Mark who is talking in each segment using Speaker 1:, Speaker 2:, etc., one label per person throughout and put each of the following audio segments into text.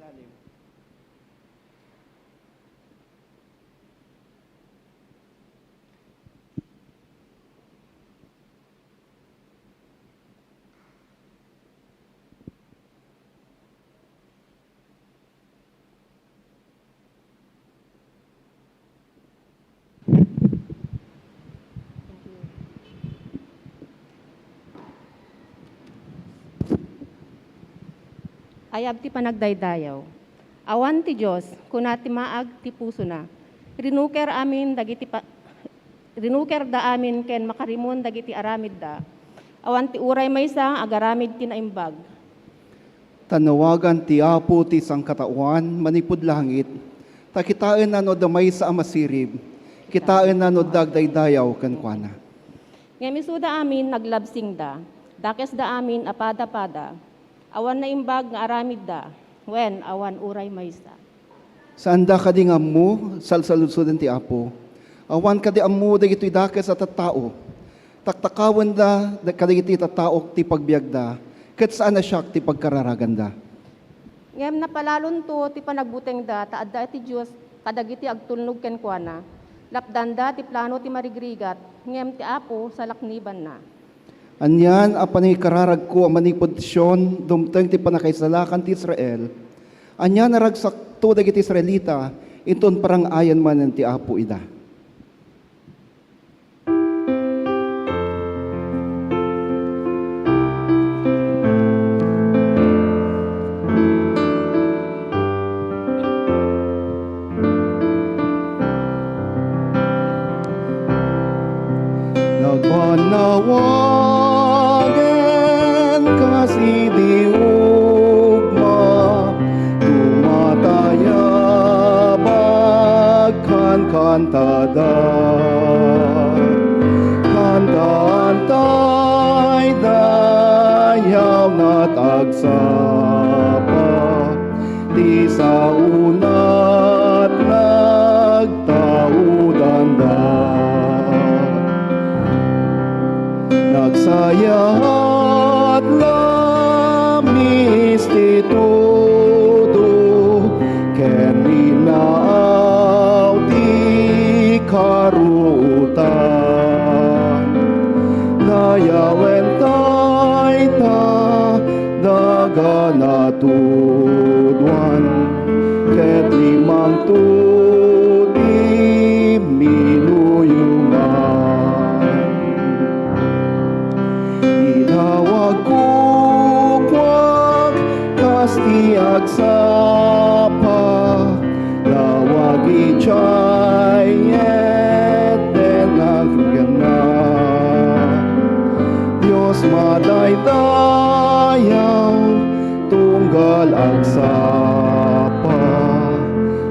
Speaker 1: ilalim.
Speaker 2: Ayab ti panagdaydayaw. Awan ti Diyos, kunati maag ti puso na. Rinuker amin dagiti rinuker da amin ken makarimon dagiti aramid da. Awan ti uray maysa agaramid ti naimbag.
Speaker 1: Tanawagan ti Apo ti sangkatauan manipud langit. Takitaan na no damay sa amasirib. Kitaan na no dagdaydayaw kankwana.
Speaker 2: Ngemisuda amin naglabsing da. Dakes da amin apada-pada. Awan na imbag nga aramid da. Wen awan uray maysa.
Speaker 1: Saan da kadi nga mo, salsaludsudan ti Apo. Awan kadi ammo dagitoy dakes at tao. Taktakawan da kadagiti tatao ti pagbiagda. Ket saan na siya ti pagkararaganda.
Speaker 2: Ngem napalalon to ti panagbuteng da taadda ti Dios kadagiti agtulnog ken kuana. Lapdanda ti plano ti marigrigat ngem ti Apo sa lakniban na.
Speaker 1: Anyan a panikararag ko ang manipodisyon dumteng ti panakaisalakan ti Israel. Anyan naragsak to dagiti Israelita iton parang ayan manen ti Apo ida. Nagpanawagan kasi di ugma, tumataya kantada, kantantay dayaw na tagsapa, di sa unat nagtaudanda. Nagsayat lamis ti todo, ken linaaw ti karutan. Dayawen tay ta daga natudwan, ket limang tudi minuyungan. Wag kasti agsapa, lawagi chay eten agana. Diyos madaydayaw, tunggal agsapa,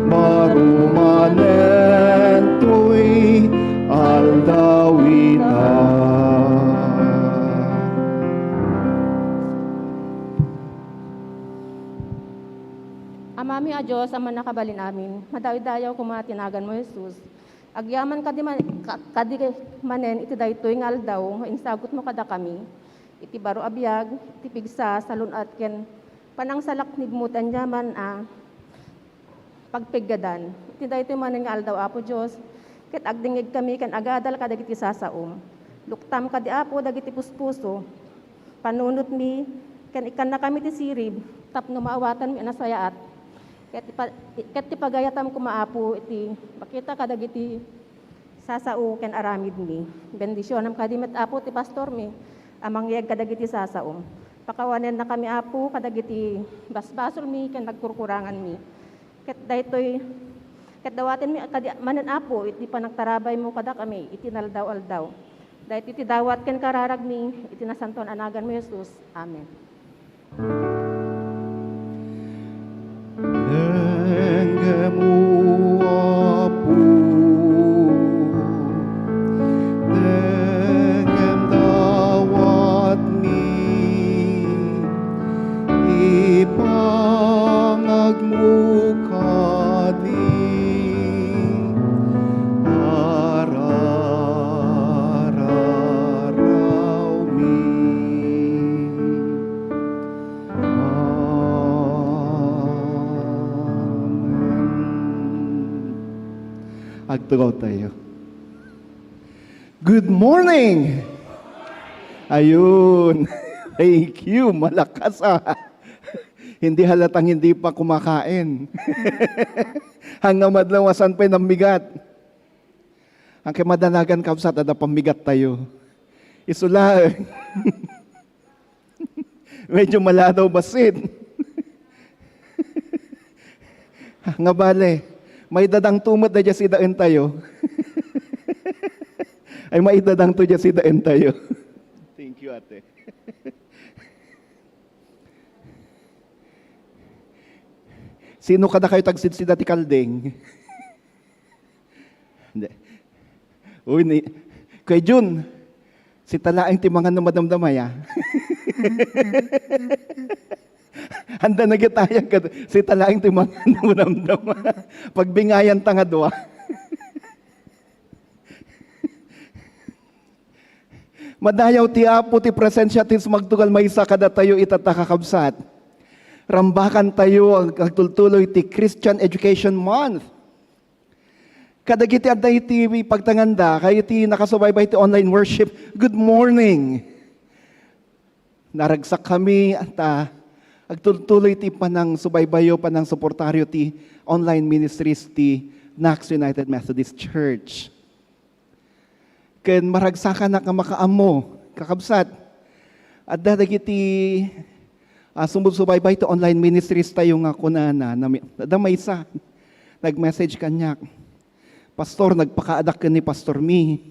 Speaker 1: marumanen tuy aldawita.
Speaker 2: Amami a Diyos, ang manakabalin amin, madayo-dayaw kumatinagan mo, Jesus. Agyaman kadi manen, iti daytoy nga aldaw, insagot mo kada kami. Iti baro abiyag, iti pigsa, salun at ken, panang salak nigmutan yaman pagpiggadan. Iti daytoy manen nga aldaw, Apo Diyos, ket agdingig kami, ken agadal kadagiti sasaom. Luktam kadi Apo, dagiti puspuso, panunot mi, ken ikan na kami ti sirib, tapno maawatan mi anasayaat. Ket ti pagayatam kumaapo iti makita kadagiti sasao ken aramid mi. Bendisyonam kadimet Apo ti pastor mi amangyeg kadagiti sasao. Pakawanen na kami Apo kadagiti basbasol mi ken nagkurkurangan mi. Ket daytoy ket dawaten mi kadi manen Apo iti panagtarabay mo kada kami iti naldaw-aldaw. Daytoy iti dawat ken kararag mi iti nasanton anagan mo Jesus. Amen.
Speaker 1: Denggemu Apo, denggem dawat mi, ipangagmu kadi, arararaw mi. Magtugaw tayo. Good morning! Ayun. Thank you. Malakas Hindi halatang hindi pa kumakain. Hanggang madlawasan pa ng bigat. Ang kay madanagan kapsat, ada pamigat tayo. Isula. Medyo maladaw basit. Nga bale, may dadang tumot na dyan si daan tayo. Ay may dadang to dyan si daan tayo. Thank you, ate. Sino ka na kayo tagsid si dati kaldeng? Hindi. Uy, kay Jun, si talaang timangan na madamdamaya. Handa na gitaya ka, si talaang timangan na madamdamaya. Pagbingayan tangadwa. Madayaw ti apo ti presensya tis magtugal maysa kada tayo itatakakabsat. Rambakan tayo ang tultuloy ti Christian Education Month. Kadagiti aday ti pagtanganda, kayo ti nakasubaybay ti online worship, good morning. Naragsak kami at agtultuloy ti panang subaybayo, panang suportaryo ti online ministries ti Nax United Methodist Church. Ken maragsakan na ka makaamo, kakabsat. At dadagiti sumbasubaybay to online ministries tayo nga kunana, damay sa, nag-message kanyak, Pastor, nagpakaadak ka ni Pastor Mi,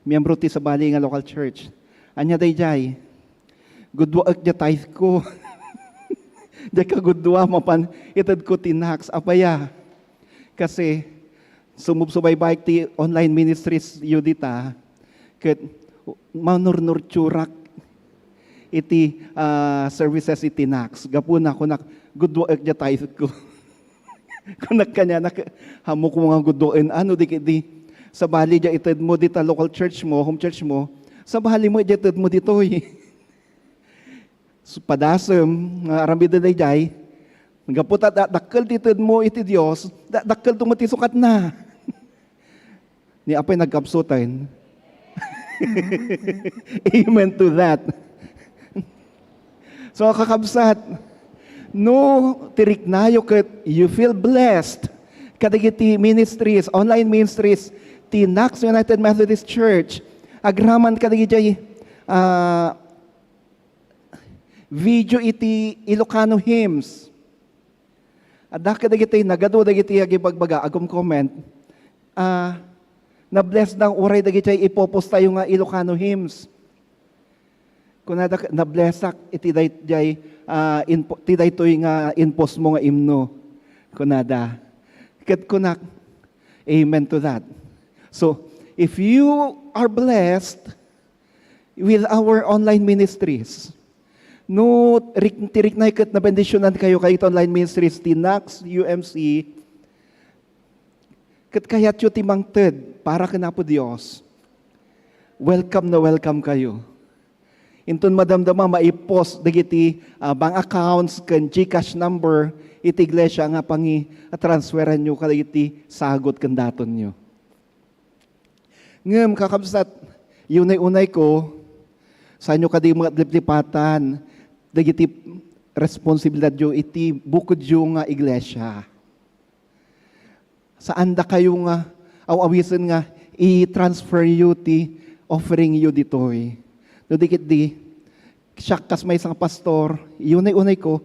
Speaker 1: miyembro ti sa bali nga local church, anya day jay, gudwa ak ja tithe ko, di ka gudwa mapan, itad ko tinax, apaya, kasi, sumubsubaybay ti online ministries yudita, ket manurnur churak, iti services iti Nax. Gapuna kunak gudwa ekja tayo ko. Kunak kanya hamok mo nga gudwaen ano di sa bali ja ited mo dita local church mo, home church mo. Sa bali mo ja ited mo ditoy. So, padasem nga aramid day jay. Gaputa dakkel tited mo iti Dios, dakkel tumo ti sukat na. Ni apay nagkapsutan. Amen to that. So kakabsat, no tiriknayo ket you feel blessed. Kadagiti ministries, online ministries, ti Nax United Methodist Church, agraman kadagiti video iti Ilocano hymns. Adak kadagiti nagado dagiti agibagbaga agom comment. Na blessed ng uray dagiti ipopost tayo nga Ilocano hymns. Kunada na blessak iti dayjay ti daytoy nga inpost mo nga imno. Kunada. Ket kunak amen to that. So, if you are blessed with our online ministries, no tiriknay ket na bendisyonan kayo kay online ministries ti Nax UMC, ket kayat yu timangted para kanapo Dios. Welcome na welcome kayo. Inton madamdama maipost dagiti bank accounts ken GCash number iti iglesia nga pangi transferan nyo kadagiti sagot ken daton nyo. Ngem kakabsat yunay-unay ko sa inyo kadi mga liplipatan dagiti responsibilidad yo iti bukod yo nga iglesia. Saan da kayo nga awisan nga i-transfer yo ti offering yo ditoy. No dikit di, siyak kas may isang pastor, yunay-unay ko,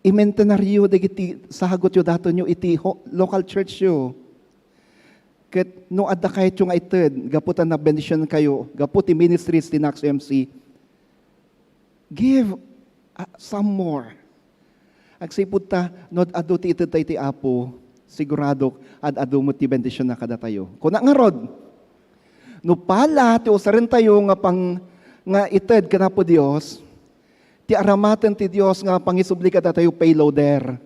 Speaker 1: i-maintenaryo dagiti sahagot yo dato nyo iti local church yo. Ket no adda kahit yung ited, gaputan na bendisyon kayo, gaputi ministries ti Nax UMC, give some more. Agsipud ta, no adu ti ited ti apo, sigurado adu mo ti bendisyon na kada tayo. Kuna nga rod, no pala, ti usarin tayo nga pang nga ited ka na po Diyos, ti aramaten ti Diyos nga pangisubli ka tayo payloader.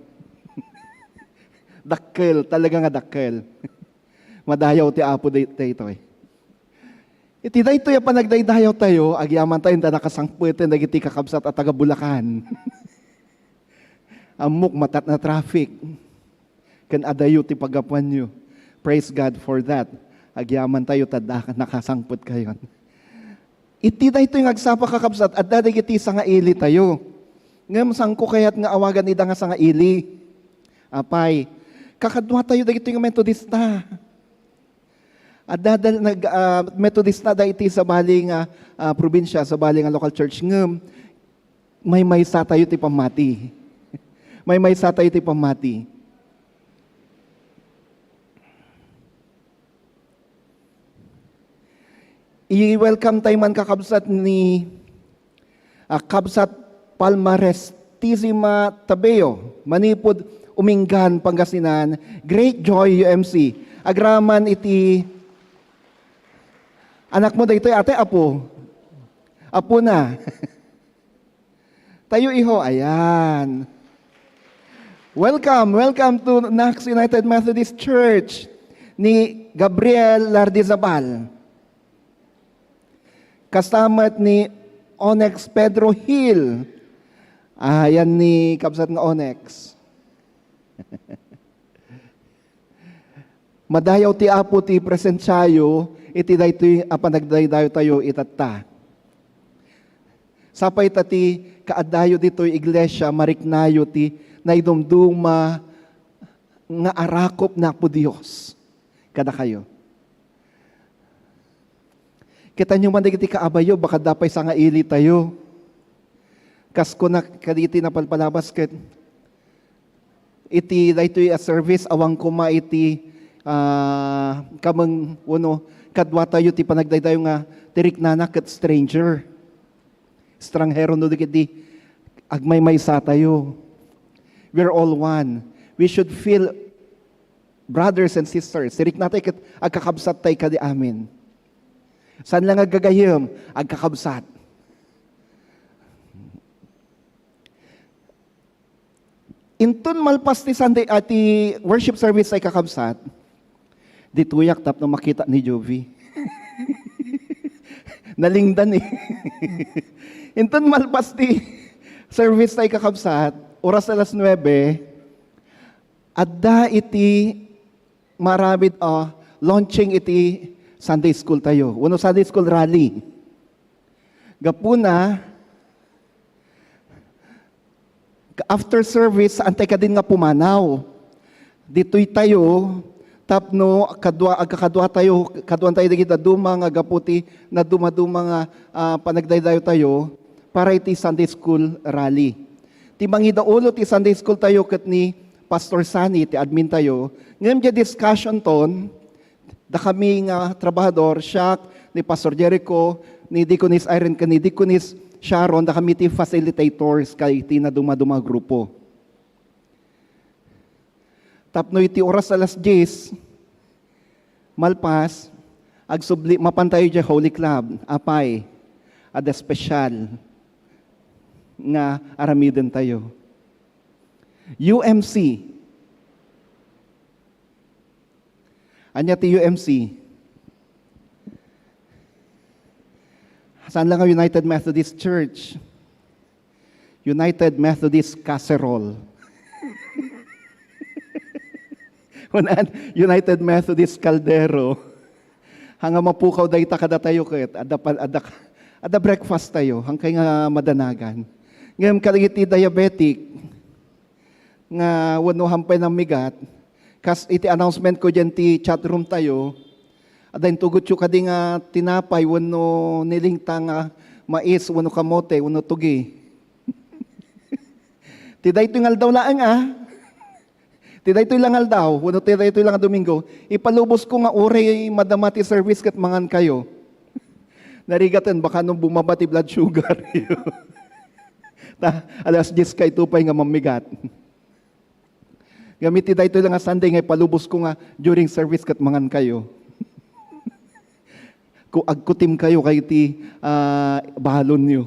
Speaker 1: Dakkel, talaga nga dakkel. Madayaw ti apo dito eh. Iti dayto ya panagdaydayaw tayo, agyaman tayo na nakasangputin nagiti kakabsat at taga Bulacan. Amok matat na traffic. Kan adayo ti pagapuan nyo. Praise God for that. Agyaman tayo, tada nakasangput kayo. Iti da ito yung agsapa kakabsat, at dadag iti sa nga ili tayo. Ngam sangko kaya't nga awagan ida nga sa nga ili. Apay, kakadwa tayo da ito yung Metodista. At dadal Metodista da iti sa baling probinsya, sa baling local church. Ngam, may sa tayo ti pamati. May sa tayo ti pamati. I-welcome tayo man kakabsat ni Kabsat Palmarestissima Tabeo, Manipod, Uminggan, Pangasinan, Great Joy UMC. Agraman iti anak mo daytoy ate, apo. Apo na. Tayo iho, ayan. Welcome to Nax United Methodist Church ni Gabriel Lardizabal. Kastamat ni Onyx Pedro Hill. Yan ni kabsat ng Onyx. Madayaw ti apo ti presensyayo, iti daytoy apanagdaydayo tayo itata. Sapay tati kaadayo dito'y iglesia, mariknayo ti naidumduma nga arakop na po Diyos. Kada kayo. Kita nyo man iti kaabayo, baka dapay sa nga ili tayo. Kasko na kaditi na palpalabas ket. Iti daytoy a service, awang kuma iti kamang kadwa tayo ti panagdaydayo nga tiriknana ket stranger. Stranghero no digiti agmay sa tayo. We're all one. We should feel brothers and sisters. Tirik natin ket agkakabsat tay kadi amin. Saan lang agagayim? Agkakabsat. Intun malpas ti Sunday ati worship service ay kakabsat. Dituyak tap no makita ni Jovi. Nalingdan eh. Intun malpas ti service ay kakabsat, oras alas 9, adda iti marabit launching iti Sunday school tayo. Uno Sunday school rally. Gapuna, after service, antay ka din nga pumanaw. Dito'y tayo, tapno, agkakadwa tayo, kaduan tayo dagita dumang, agaputi, na dumadumang panagdaydayo tayo, para iti Sunday school rally. Ti mangida ulo ti Sunday school tayo kat ni Pastor Sani, ti admin tayo, ngayon di discussion ton, da kami nga trabahador, siya, ni Pastor Jericho, ni Deaconess Irene, ni Deaconess Sharon, da kami ti facilitators kay ti na dumaduma grupo. Tapno iti oras alas 10, malpas, mapantayo dya Holy Club, apay, ada special, nga aramiden tayo. UMC, anya ti UMC. Saan lang ang United Methodist Church? United Methodist Casserole. United Methodist Caldero. Hanga mapukaw dayta kada tayo ket ada breakfast tayo hangkay nga madanagan. Ngem kalingiti diabetic nga wano hampay ng migat. Kas iti announcement ko dyan ti chat room tayo, adayin tugot yung kadi nga tinapay, wano nilingtang mais, wano kamote, wano tugi. Tiday ito yung aldaw laang Tiday ito yung aldaw, wano tiday ito yung Domingo. Ipalubos ko nga uri madamati service kat mangan kayo. Narigatan, baka nung bumabati blood sugar. Alas 10 kay tupay nga mamigat. Gamiti da ito lang nga Sunday nga palubos ko nga during service kat mangan kayo. Kung agkutim kayo kay ti bahalon nyo.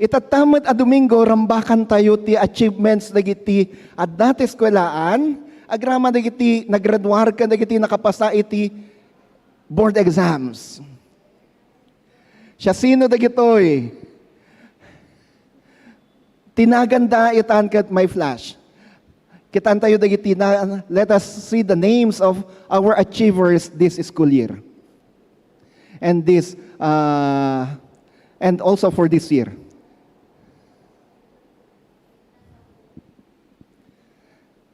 Speaker 1: Itatamat a Domingo, rambakan tayo ti achievements dagiti at dati eskwelaan, agrama dagiti nagraduar ka dagiti nakapasa iti board exams. Siya sino dagitoy? tinaganda itan kat may flash. Kitan tayo dagiti na, let us see the names of our achievers this school year. And and also for this year.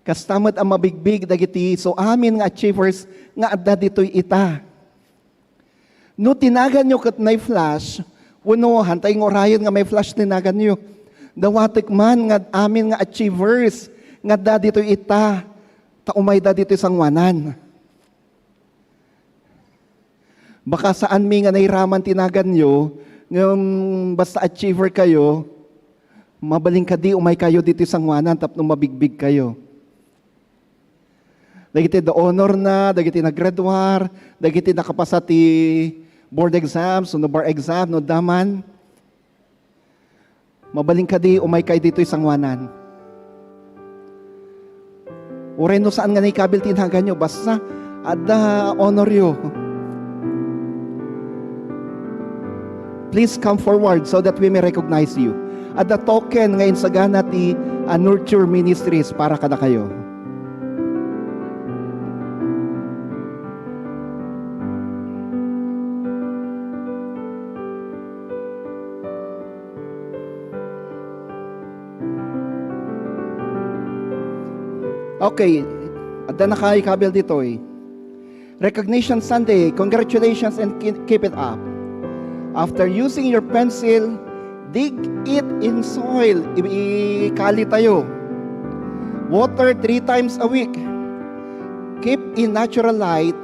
Speaker 1: Kastamot ang mabigbig dagiti so amin nga achievers nga adda ditoy ita. No tinagan nyo kat may flash, uno hantay ng orayon nga may flash tinagan nyo. Dawatik man nga amin nga achievers nga da ditoy ita, taumay da ditoy sangwanan. Baka saan mi nga nairaman tinagan nyo, ng basta achiever kayo, mabaling ka di umay kayo dito sangwanan tapno mabigbig kayo. Dagiti the honor na, dagiti naggraduar, dagiti nakapasa ti board exams, no bar exam, no daman. Mabaling ka di umay kayo dito sangwanan. Uray no saan nga na ikabil tinagan nyo, basta ada honor yo. Please come forward so that we may recognize you. At the token ngayon sa gana ti Nurture Ministries para kada kayo. Okay, at na nakaikabil dito eh. Recognition Sunday, congratulations and keep it up. After using your pencil, dig it in soil. Ikali tayo. Water 3 times a week. Keep in natural light.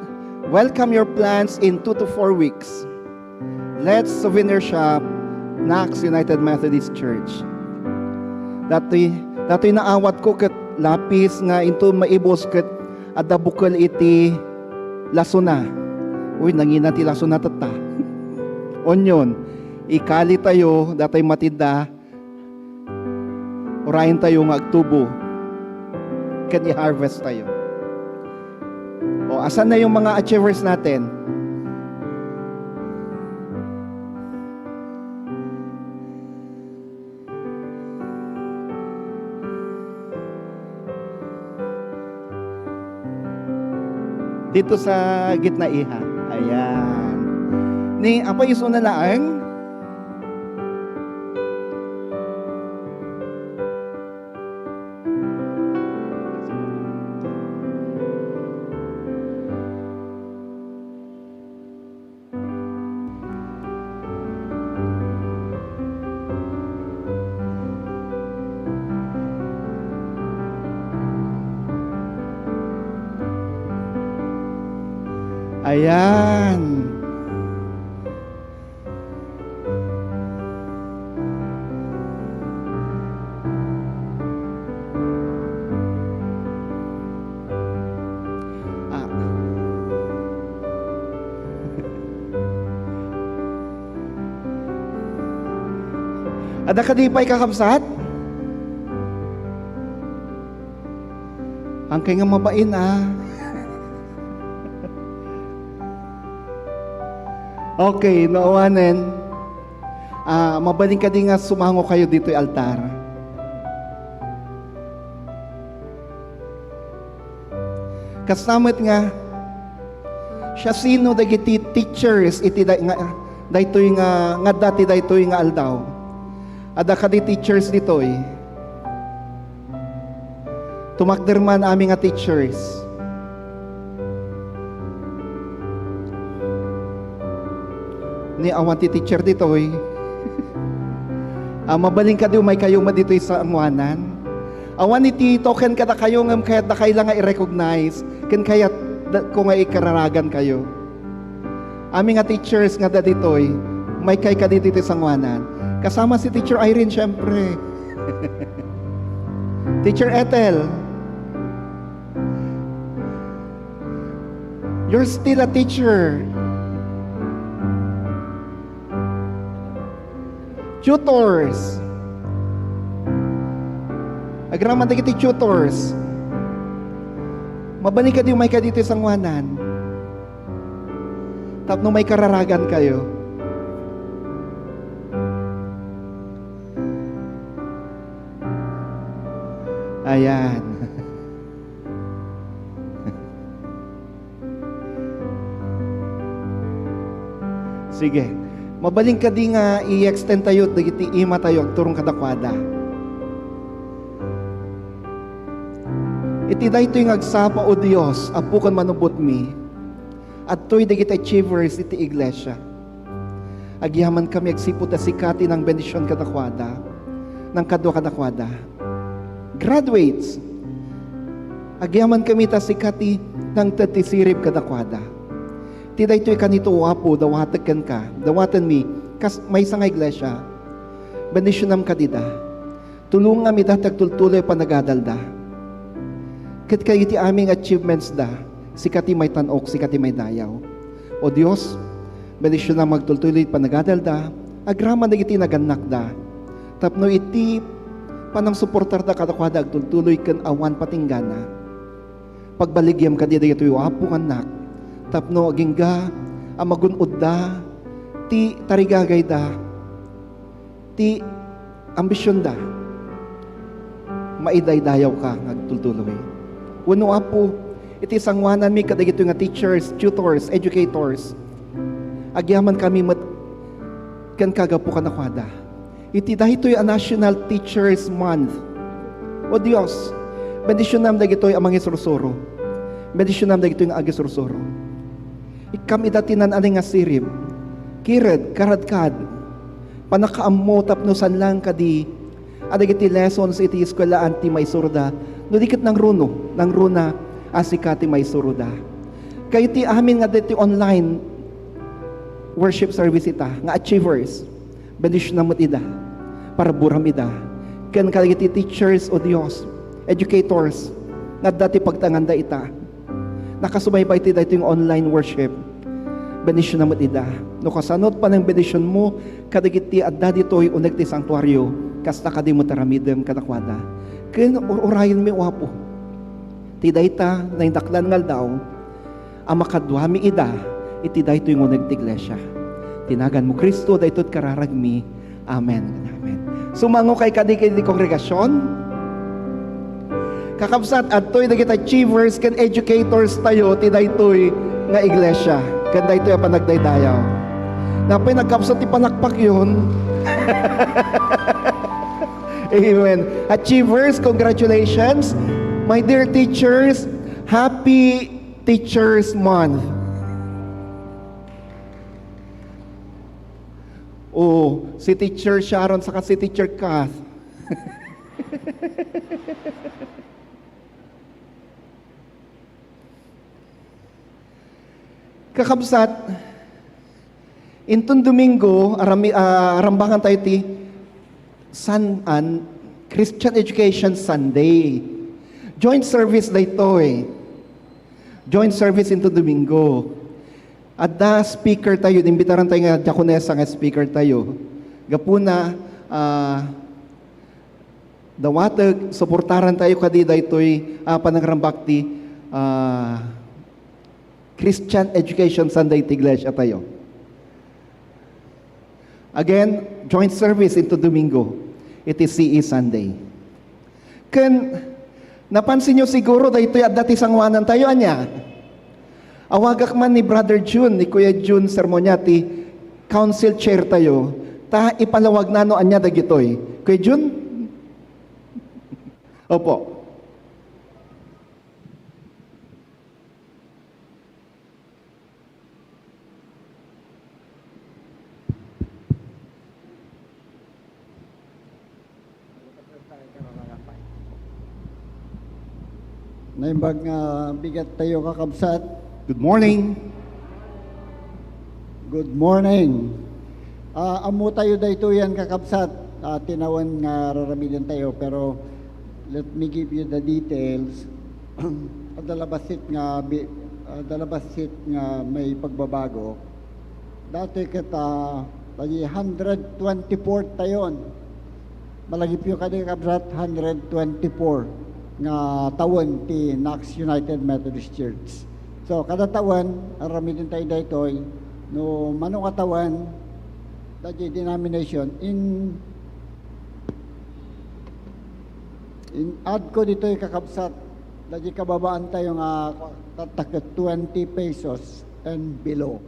Speaker 1: Welcome your plants in 2 to 4 weeks. Let's souvenir shop, Knox United Methodist Church. Dato'y naawat ko kat lapis nga into maibos kat adda bukal iti lasuna. Uy, nangina ti lasuna tata. Onyon, ikali tayo, datay matida, orayin tayo nga agtubo, kan i-harvest tayo. O, asan na yung mga achievers natin? Dito sa gitna iha. Ayan. Ni apa iso na laang? Ayan. Ada ka di pa'y kakabsat? Ang kaya nga mabain Okay, noowanen. Mabaling ka din nga sumango kayo dito yung altar. Kasamit nga, siya sino dagiti teachers iti daytoy nga dati daytoy nga aldaw. Ada ka di teachers ditoy. Tumakderman aming nga teachers. Ni awan ti teacher ditoy. Mabaling ka di umay kayo maditoy sa angwanan. Awan iti token kada kayo ngam kayat na kailang nga i-recognize ken kayat kung nga ikararagan kayo. Aming nga teachers nga ditoy, may kay ka dito sa angwanan. Kasama si Teacher Irene syempre. Teacher Ethel. You're still a teacher. Tutors. Agraman na kiti tutors. Mabalik ka di umay ka dito sa ngwanan. Tapno may kararagan kayo. Ayan. Sige. Mabaling ka di nga i-extend tayo, dagiti ima tayo, agturong kadakwada. Iti da ito yung agsapa o Diyos, apukan manubot mi, at to'y dagiti achievers iti iglesia. Agyaman kami agsipot na sikati ng bendisyon kadakwada, ng kadwa kadakwada. Graduates, agyaman kami ta sikati ng tatisirip kadakwada. Tida ito'y kanito wapo, dawatan ka, dawatan mi, kas may sa nga iglesia, bendisyonam ka dida, tulungan mi datag tultuloy panagadalda. Kat kayo iti aming achievements da, sikati may tanok, sikati may dayaw. O Diyos, bendisyonam magtultuloy panagadalda, agraman na iti naganak da, tapno iti panang suportar da kadakwada agtultuloy kan awan patinggana. Pagbaligyam ka dida ito'y wapo anak, tapno agingga amagunod da ti tarigagay da ti ambisyon da maidaydayaw ka agtultuloy. Wano apo iti sangwanan mi kadagito nga teachers, tutors, educators, agyaman kami kan kagapu kanakwada. Iti dahitoy a National Teachers Month. O Dios, bendisyonam dagitoy amang isurusuro, bendisyonam dagitoy nga agisurusuro. Ikam idatinan aning nga sirip, kired, karadkad, panakaam mo tapno sanlang kadi, adagiti lessons iti eskwelaan ti may surda, no dikit ng runa, asikati may surda. Kaya ti amin nga diti online worship service ita, nga achievers, bendisyon na ida, para buram ida, kan kalagiti teachers o Dios, educators, nga dati pagtanganda ita, nakasubaybay ti dito yung online worship, bendisyon na ida. No kasanot pa ng bendisyon mo, kadagiti adda dito'y unag ti sanktuaryo, kasta kadi mo taramidem kadakwada. Kaya urayan mi wapo. Ti dayta na indaklan ngal daw, amakadwa mi ida, iti dayto yung unag ti iglesia. Tinagan mo Kristo, dayto't kararagmi. Amen. Amen. Sumango kay kadi kongregasyon, kakabsat at to'y nagit achievers kan educators tayo ti daytoy nga iglesia kan daytoy ang panagdaydayaw napay nagkabsat ti panakpak yun. Amen. Achievers, congratulations my dear teachers, happy Teachers Month. Si Teacher Sharon saka si Teacher Kath. Kakabsat, intong Domingo, arambangan tayo ti Christian Education Sunday. Joint service na ito Joint service intong Domingo. At da speaker tayo, imbitaran tayo nga diakonesa nga speaker tayo. Gapuna, dawatag, suportaran tayo kadida ito'y panangrambak ti Christian Education Sunday ti Iglesia tayo. Again, joint service into Domingo. It is CE Sunday. Napansin nyo siguro da ito'y adati sangwanan tayo anya. Awagak man ni Brother June, ni Kuya June Sermoniati, council chair tayo, ta ipalawag na no anya dagitoy. Kuya June? Opo.
Speaker 3: Naimbag nga bigat tayo kakabsat.
Speaker 1: Good morning.
Speaker 3: Good morning. Amo tayo dayto yan kakabsat. Tinawan nga raramidan tayo pero let me give you the details. Dalabasit nga may pagbabago. Dati kita lagi 124 tayon. Malagi piyo kadi kakabsat 124 nga tawon ti Knox United Methodist Church. So kada tawon arami din tayo daytoy no manong katawan dati denomination in Add ko dito yung kakabsat. Lagi kababaan tayo nga tatakot 20 pesos and below.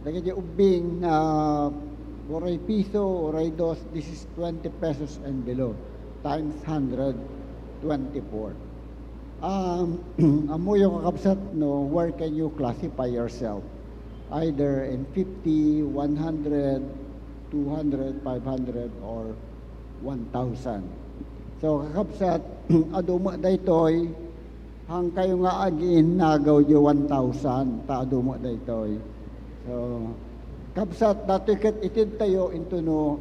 Speaker 3: Lagi di ubing oray piso, oray dos, this is 20 pesos and below times 124. Amo yung kakabsat, no, where can you classify yourself? Either in 50, 100, 200, 500, or 1,000. So kakabsat, aduma daytoy, hang kayo nga agin nagaw yung 1,000, ta aduma daytoy. So kakabsat, dati kat itid tayo into no,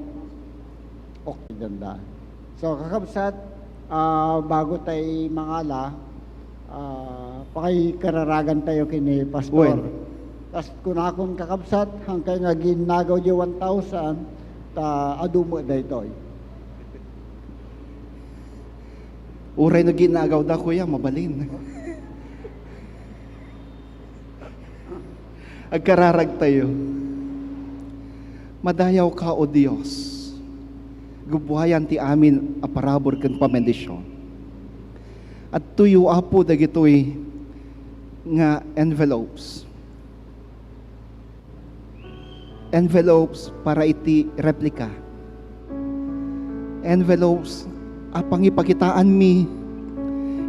Speaker 3: okay ganda. So kakabsat, bago tayo mangala, pakikararagan tayo kini Pastor.
Speaker 1: Well.
Speaker 3: Tas kung akong kakabsat, hang kayo nga ginagaw yung 1,000, ta aduma daytoy.
Speaker 1: Uray na ginagaw da, kuya, mabalin. Agkararag tayo. Madayaw ka, O Diyos. Gubuhayan ti amin a parabor ken pamendisyon. At tuyo apo dagitoy nga envelopes. Envelopes para iti replika. Envelopes apang ipakitaan mi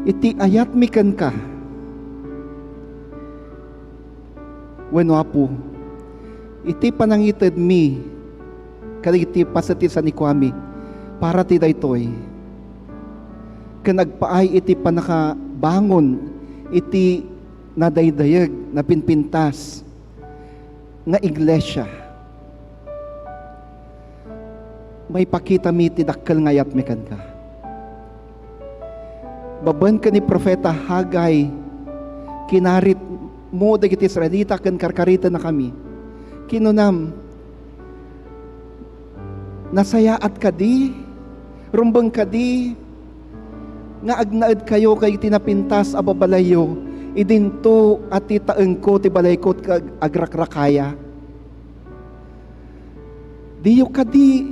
Speaker 1: iti ayat mi ken ka. Wenno apo, iti panangited mi kadagiti pasati sa nikwami para ti daytoy ken nagpaay iti panakabangon iti nadaydayeg na pinpintas nga iglesia. May pakita mi ti dakkel nga ayat mi ken ka. Baban ka ni Propeta Hagay, kinarit mo dagiti Israelita ken karkarita na kami. Kinunam, nasayaat ka di, rumbang ka di, nga agnaed kayo kay tinapintas a babalayo, idinto at titaeng ko ti balay ko kag agrakrakaya. Diyo ka di,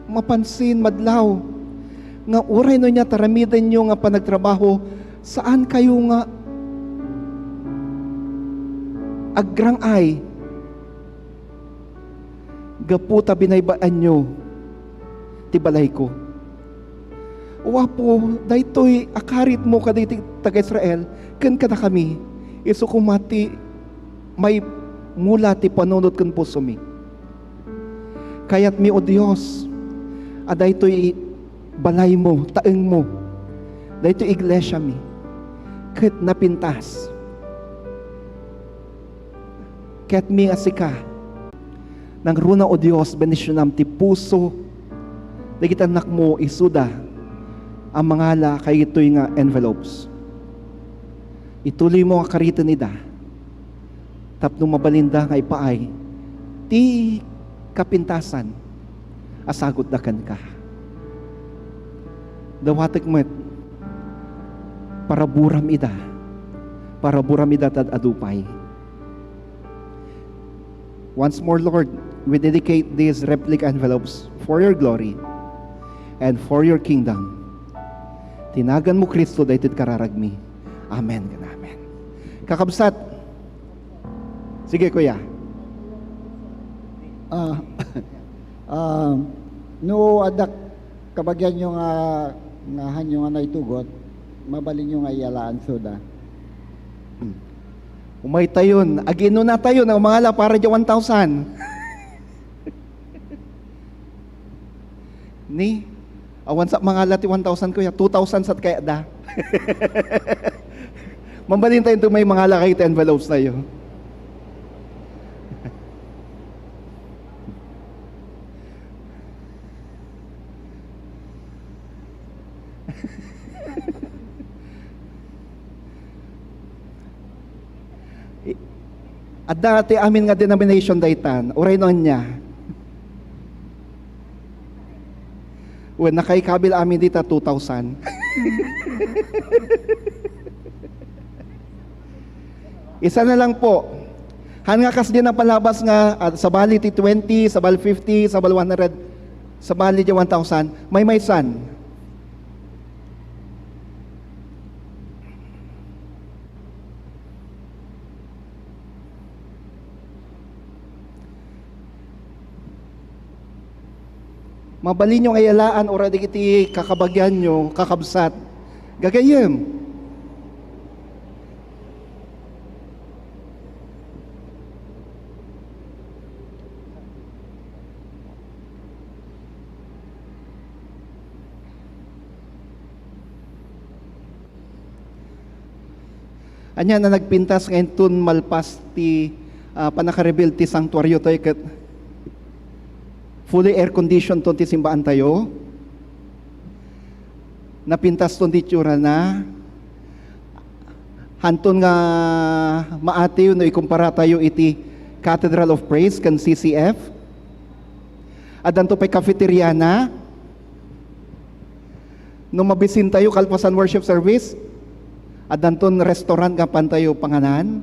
Speaker 1: mapansin, madlaw, nga uray no niya taramidan nyo nga panagtrabaho, saan kayo nga agrang ay gaputa binaybaan nyo ti balay ko. Wapo, daytoy akarit mo kaditi taga Israel, ken kada kami, iso kumati may mula ti panunod ken puso mi. Kayat mi, O Dios, daytoy balay mo, taeng mo, dahito iglesia mi, ket napintas. Ket mi asika, nang runa, O Dios, benisyonam ti puso, dagit anak mo isuda, ang mangala kay ito'y nga envelopes. Ituloy mo ang karita nida, tapno mabalinda nga ipaay, ti kapintasan, asagot dakan ka. Dawatek met para buram ida tad adupay. Once more, Lord, we dedicate these replica envelopes for your glory and for your kingdom. Tinagan mo Kristo daytoy kararagmi. Amen. Amen. Kakabsat. Sige, kuya.
Speaker 3: No adak kabagyan nyo nga hanyo nga naitugot, mabalin nyo nga iyalaan soda.
Speaker 1: Umay tayon, agino na tayo na umangala para dyan 1,000. Ni, awan sa mangala ti 1,000 kuya, 2,000 sat kaya da. Mambalin tayo may mangala kayo ti envelopes tayo. At dati amin nga denomination daytan, uray noon niya. When nakaikabil amin dita 2,000. Isa na lang po. Han nga kas din ang palabas nga sa bali ti 20, sa bali 50, sa bali 100, sa bali ti 1,000, may san. Mabalin yung ayalaan ora digiti kakabagyan nyo, kakabsat. Gagayem. Anya na nagpintas ngayon tun malpas ti panakarebuild ti sanctuaryo tayo kat fully air conditioned to ti simbaan tayo. Napintas to ti tsura na. Hanton nga maatiw no ikumpara tayo iti Cathedral of Praise kan CCF. Adan to pa'y cafeteria na. Nung mabisin tayo kalpasan worship service, adan ton restaurant nga pantayo panganan.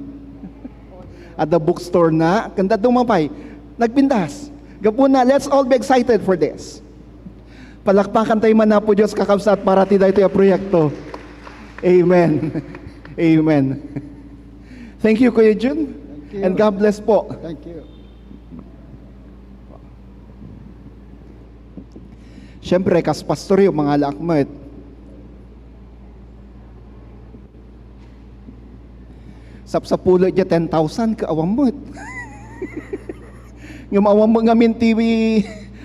Speaker 1: Ada bookstore na. Kanda dumapay. Nagpintas. Gapuna, let's all be excited for this. Palakpakan tayo man na po Diyos kakabsat para ti dahito yung proyekto. Amen. Amen. Thank you, Kuya Jun.
Speaker 3: Thank you.
Speaker 1: And God bless po.
Speaker 3: Thank you.
Speaker 1: Siyempre, kas pastor yung mga lakmat. Sapsapulo dya 10,000 ka awamot. Yung awam mo nga minti,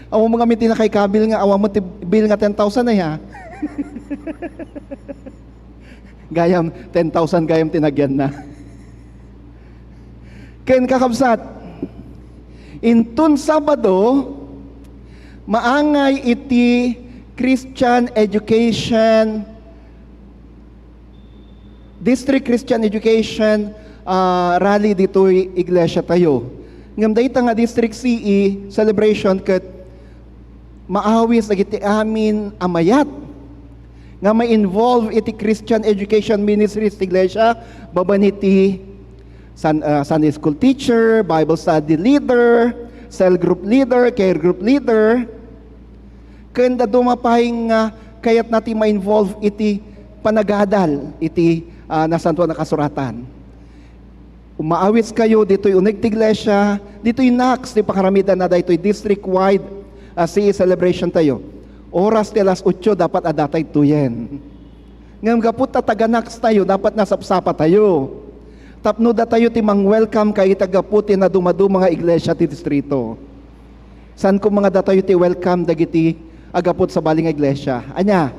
Speaker 1: awam mo nga minti na kay kabil nga, awam mo bill nga 10,000 na ya. Gayam, 10,000 gayam tinagyan na. Ken kakabsat, intun Sabado, maangay iti Christian Education, District Christian Education rally dito'y iglesia tayo. Ngam dayta nga District CE celebration ket maawis dagiti amin amayat nga may involve iti Christian Education Ministries ti iglesia baban iti Sunday school teacher, Bible study leader, cell group leader, care group leader. Kanda dumapahing kayat natin ma-involve iti panagadal iti nasanto na kasuratan. Umaawis kayo, dito'y unig ti iglesia, dito'y NACS, di pakaramidan na dito'y district-wide CE celebration tayo. Oras ti alas 8, dapat adatay tuyen. Ngam gaput taga NACS tayo, dapat nasapsapa tayo. Tapno da tayo ti mang-welcome kay tagaputi na dumadu mga iglesia ti distrito. San ko mga datayo ti welcome dagiti agaput sa baling iglesia? Anya?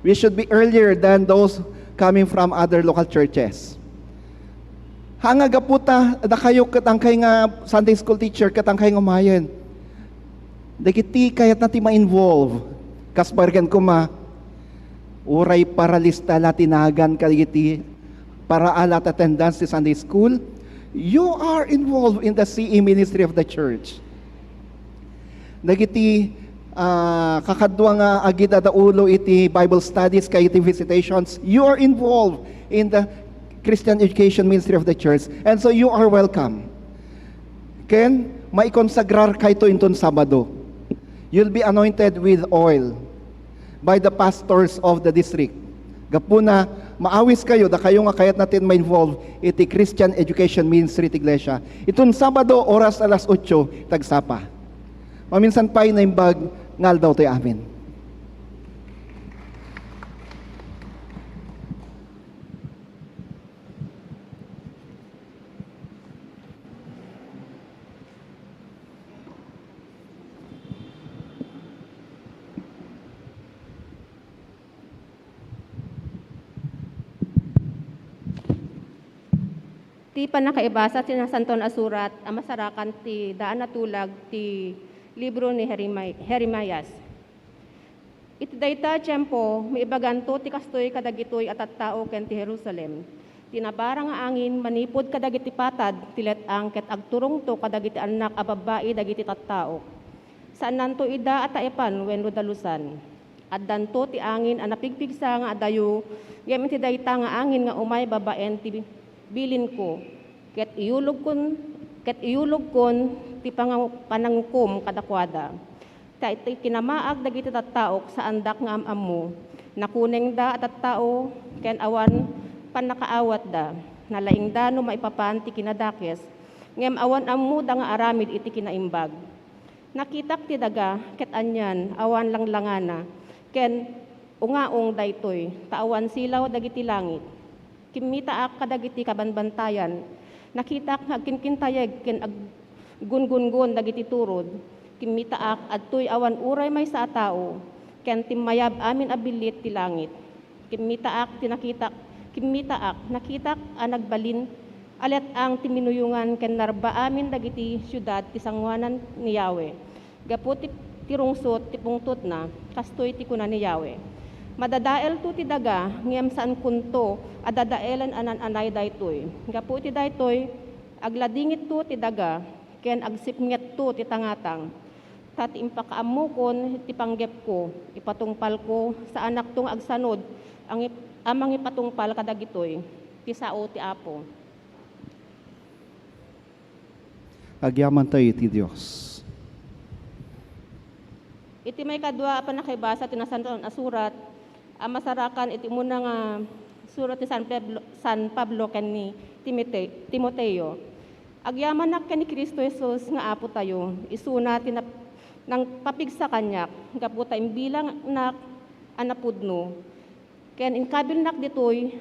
Speaker 1: We should be earlier than those coming from other local churches. Hanga gaputa, da kayo katangkay nga Sunday school teacher, katangkay nga umayan. Dagiti kayat natin ma-involve. Kasbargan ko uray para lista latinagan kaliti para alat attendance ti Sunday school. You are involved in the CE ministry of the church. Dagiti kakadwa nga agida da ulo iti Bible studies kay iti visitations, you are involved in the Christian Education Ministry of the church, and so you are welcome. Ken, maikonsagrar kay to inton Sabado. You'll be anointed with oil by the pastors of the district. Gapuna, maawis kayo, da kayo nga kayat natin ma-involve iti Christian Education Ministry ti iglesia. Itong Sabado, oras alas 8, tagsapa. Maminsan pa'y naimbag, ngal daw tayo amin.
Speaker 2: Ti panakaibasa ti nasanton asurat, amasarakan ti daan natulag ti libro ni Jeremias. Iti dayta tiyempo, maibaganto ti kastoy kadagitoy at tao ken ti Jerusalem. Tinabara nga angin, manipod kadagiti patad, tilet ang ket agturong to kadagiti anak a babae dagiti tattao. Saan nanto ida at taepan wenno dalusan. At danto ti angin a napigpigsa nga adayo, gayem ti dayta nga angin nga umay babaen ti bilin ko, ket iulog kon ti panangkom kadakwada. Ta iti kinamaag dagiti tattaok sa andak nga amammo, nakuneng da at tattao ken awan panakaawat da, nalaing da no maipapan ti kinadakes, ngem awan ammo da nga aramid iti kinaimbag. Nakitak ti daga, ket anyan, awan lang langana, ken ungaong daytoy, taawan silaw dagiti langit. Kimitaak kadagiti kabanbantayan, nakitak agkinkintayeg ken gungungun dagiti turod. Kimitaak adtoy awan uray may sa tao, ken timmayab amin abilit ti langit. Kimitaak nakitak nagbalin alet ang timinuyungan ken narba amin dagiti syudad ti sangwanan ni Yahweh. Gapu ti rungsot ti pungtot na kastoy ti kuna ni Yahweh. Madadael to ti daga ngem saan kunto adadaelan anan anay daytoy. Gapu ti daytoy agladingit to ti daga ken agsipnget to ti tangatang. Tati impakaamukon ti panggep ko ipatungpal ko sa anak tong agsanod amang ipatungpal kadagitoy ti sao ti Apo.
Speaker 1: Agyaman tayo ti Diyos.
Speaker 2: Iti may kadwa pa nakibasa ti nasanton asurat masarakan iti muna nga surat ti San Pablo ken ni Timoteo. Agyaman nak ken ni Kristo Jesus nga Apo tayo isuna ti nang papigsa kanyak gapu ta imbilang nak anapudno ken inkabil nak ditoy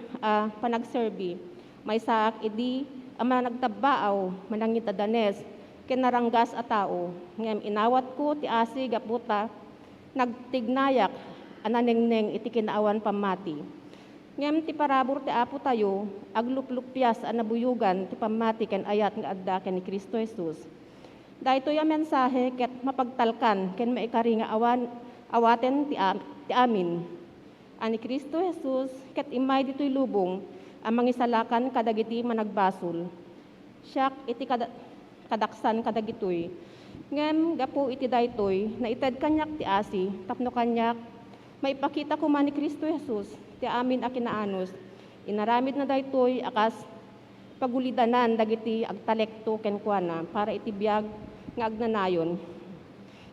Speaker 2: panagserbi may saak idi ama nagtabbaaw manangit a danes ken naranggas a tao ngem inawat ko ti asi gaputa nagtignayak ananengneng iti kinaawan pamati ngem ti parabor ti Apo tayo agluplupyas a nabuyugan ti pamati ken ayat nga adda ken ni Kristo Jesus. Daytoy a mensahe ket mapagtalkan ken maikari nga awaten ti amin. Ani Kristo Jesus ket imay ditoy lubong ang mangisalakan kadagiti managbasol. Siak iti kadaksan kadagitoy. Ngem gapu iti daytoy naited kanyak ti asi tapno kanyak maipakita ko man ni Kristo Jesus ti amin a kinaanos. Inaramid na daytoy akas pagulidanan dagiti agtalekto ken kuana para iti biag nga agnanayon.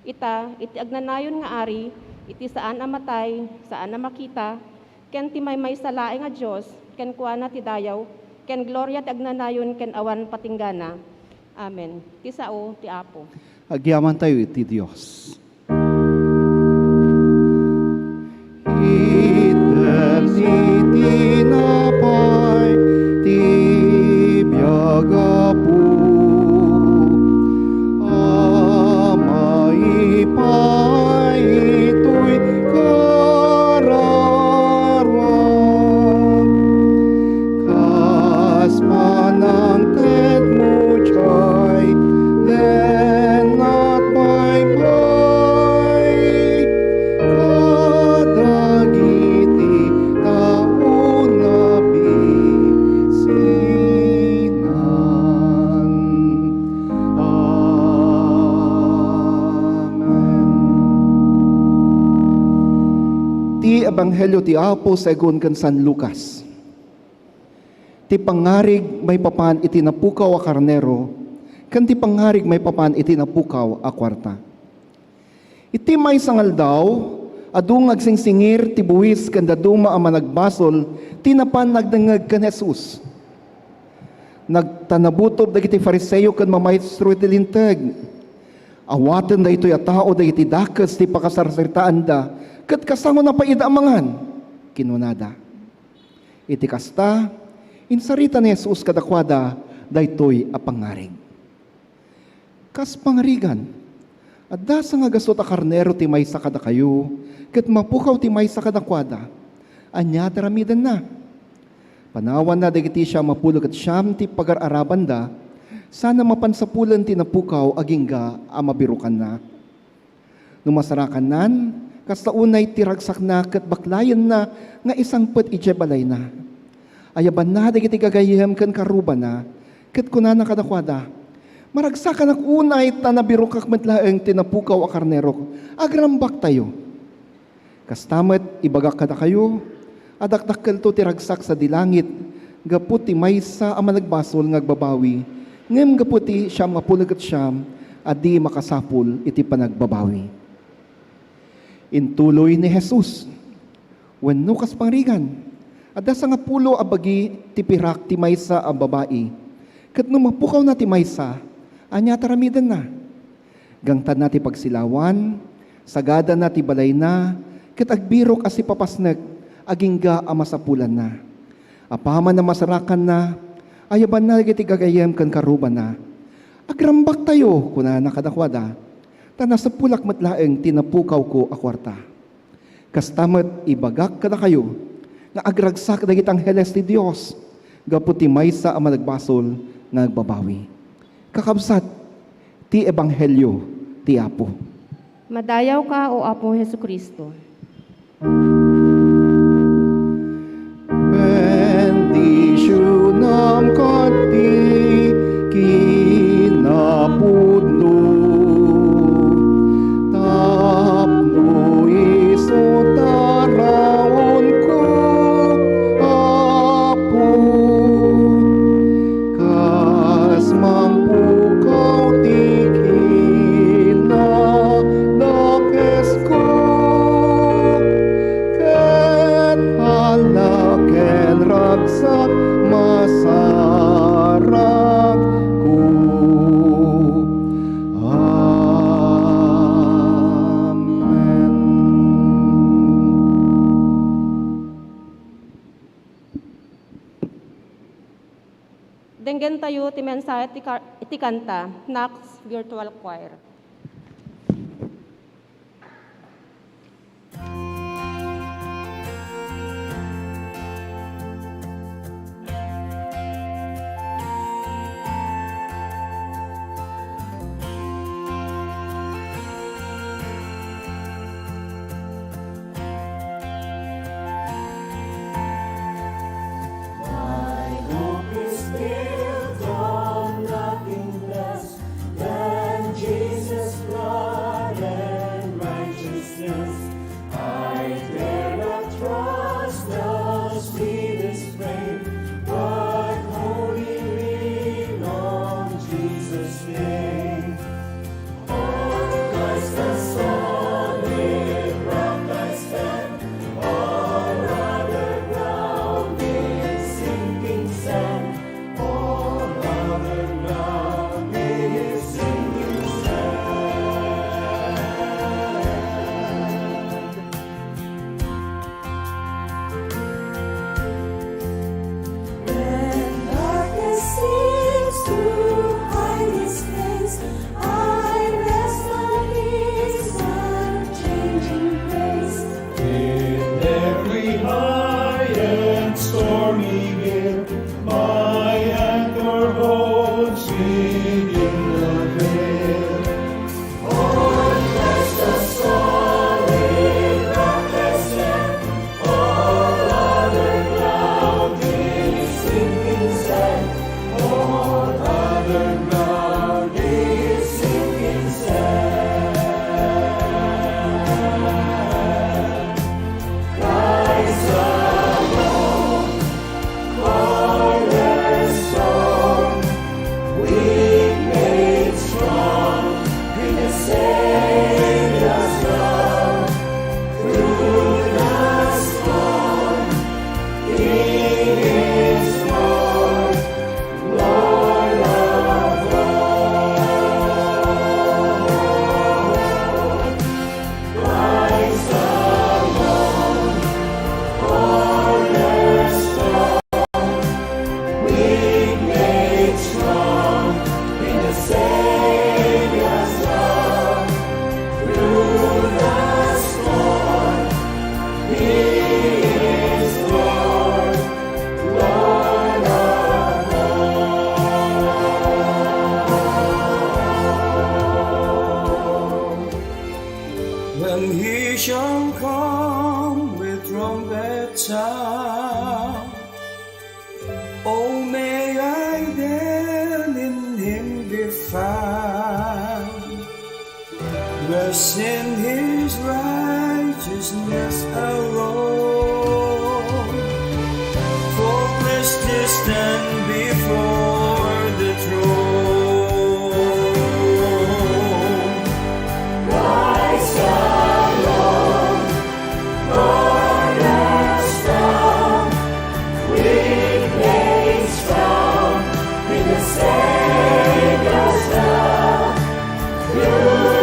Speaker 2: Iti agnanayon nga ari, iti saan amatay, saan na makita, ken ti may sa laeng nga Dios, ken kuana ti dayaw, ken gloria ti agnanayon ken awan patinggana. Amen. Ti sao ti Apo.
Speaker 1: Agyaman tayo iti Diyos. Item iti napay, ti biyagapu, amay pa ito'y kararwan, kas manang ted mo chay, then not my bay, kadagiti tao na bisinan. Amen. Ti Ebanghelyo ti Apo segun ken San Lucas. Ti pangarig may papan iti napukaw a karnero, ken ti pangarig may papan iti napukaw a kwarta. Iti may sangal daw, adung agsingsingir ti buwis ken daduma a managbasol, ti napan nagdengeg ken Jesus. Nagtanabutob dagiti Fariseo ken mamaestro iti linteg. Awaten da ito'y a tao dagiti dakes ti pakasarsartaan da, ket kasango na paida amangan. Kinunada. Iti kasta, insarita ni Jesus kadakwada, daytoy a pangarig. Kas pangarigan, adda sa nga gasot a karnero ti maysa kada kayo, ket mapukaw ti maysa kadakwada, anya taramidan na. Panawan na dagiti siya mapulog at siyam ti pagar-araban da, sana mapansapulan ti napukaw agingga a mabirukan na. Numasarakan nan, kasta unay tiragsak na ket baklayan na nga isang pet ijebalay na. Ayaban na dagiti gagayem ken karuba na, ket kunana kadakwada, maragsakan ak unay tanabirukak metlaeng tinapukaw a karnero, agrambak tayo. Kastamet ibagak kada kayo, adakdakkel to tiragsak sa dilangit, gaputi maysa a managbasol ngagbabawi, ngem gaputi siyam mapulag at siyam, adi makasapul iti panagbabawi. Intuloy ni Jesus, wenno kas pangrigan, adda sa nga pulo abagi ti pirak ti maysa a babae, ket no mapukaw na ti maysa, anya taramidan na. Gangtan nati pagsilawan, sagada nati balay na, ket agbiro kasi papasnek, agingga amasapulan na. Apaman na masarakan na, ayaban na giti gagayem kan karuban na. Agrambak tayo, kuna nakadakwada, tana sa pulak matlaeng tinapukaw ko akwarta. Kastamat ibagak kada kayo, na agragsak dagit angheles ti Dios, gaputi maysa ang managbasol nga nagbabawi. Kakabsat, ti ebanghelyo ti Apo.
Speaker 2: Madayaw ka o Apo Hesu Kristo.
Speaker 1: Bendisyonam kati kinapuno, tapno iso taraon ko, Apo, kas mampukaw ti kinadakes ko, ken halaken ragsak masarag ko. Amen.
Speaker 2: Denggen tayo ti mensahe ti kanta, Nax Virtual Choir.
Speaker 4: sound. Oh, may I then in him be found, rest in his righteousness alone. For blessed to stand before the throne. Christ alone, cornerstone, weak made strong in the Savior's love. Through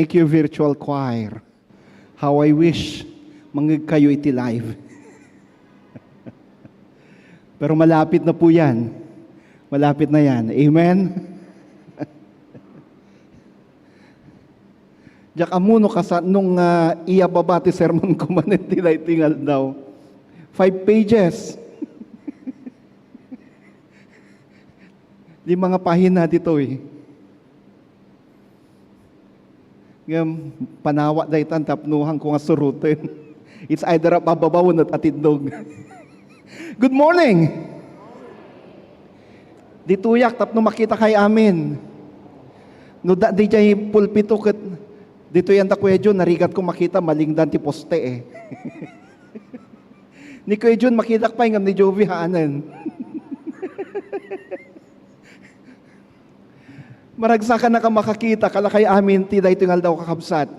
Speaker 1: Thank you, virtual choir. How I wish mangig kayo iti live. Pero malapit na po yan. Malapit na yan. Amen? Diyak amuno ka sa nung iyababa ti sermon ko manin tingal daw. 5 pages. Di mga pahina dito eh. Ngam, panawa da itan tapnuhan ko nga surutin. It's either bababawon at atindog. Good morning! Dituyak tapno makita kay amin. No da di jay pulpito ket dito yan Kuya Jun, narigat ko makita malingdan ti poste eh. Ni Kuya Jun makita pa ingam ni Jovi haanan. Maragsakan na ka makakita, kala kay amin, ti dahito nga daw kakabsat.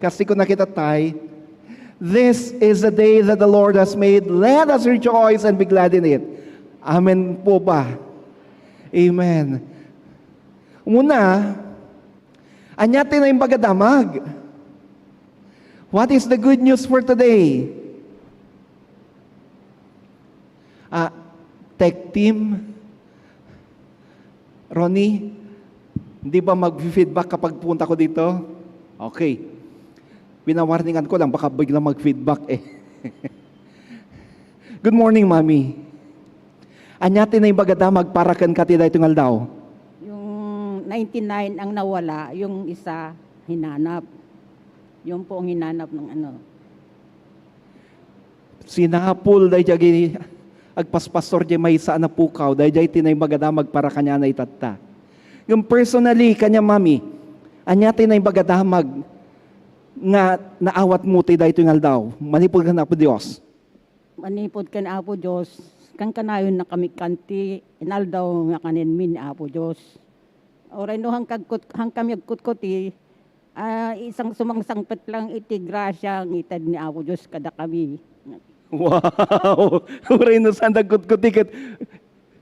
Speaker 1: Kasi kung nakita tayo, this is the day that the Lord has made. Let us rejoice and be glad in it. Amen po ba? Amen. Muna, anyatin na yung bagadamag. What is the good news for today? Tech team, Ronnie, hindi ba mag-feedback kapag punta ko dito? Okay. Binawarningan ko lang, baka biglang mag-feedback eh. Good morning, Mami. Anyatin na yung bagadamag para kan katida itong aldaw.
Speaker 5: Yung 99 ang nawala, yung isa hinanap. Yung po ang hinanap ng ano.
Speaker 1: Sinapul dahil jagi agpaspastor di may sa anapukaw dahil jay tinay bagadamag para kanya na itatta. Yung personally, kanya mami, anyatin na yung bagadamag nga naawat mo ti dahil ito nga daw. Manipod ka na po Diyos.
Speaker 5: Manipod ka na Apo Diyos. Kang kanayon na kami kanti, inaldaw nga kanin min Apo Diyos. Oray no hang kami agkutkuti, isang sumangsangpet lang iti grasya ng itad ni Apo Diyos kada kami.
Speaker 1: Wow! Uray no saan nagkut-kutikit.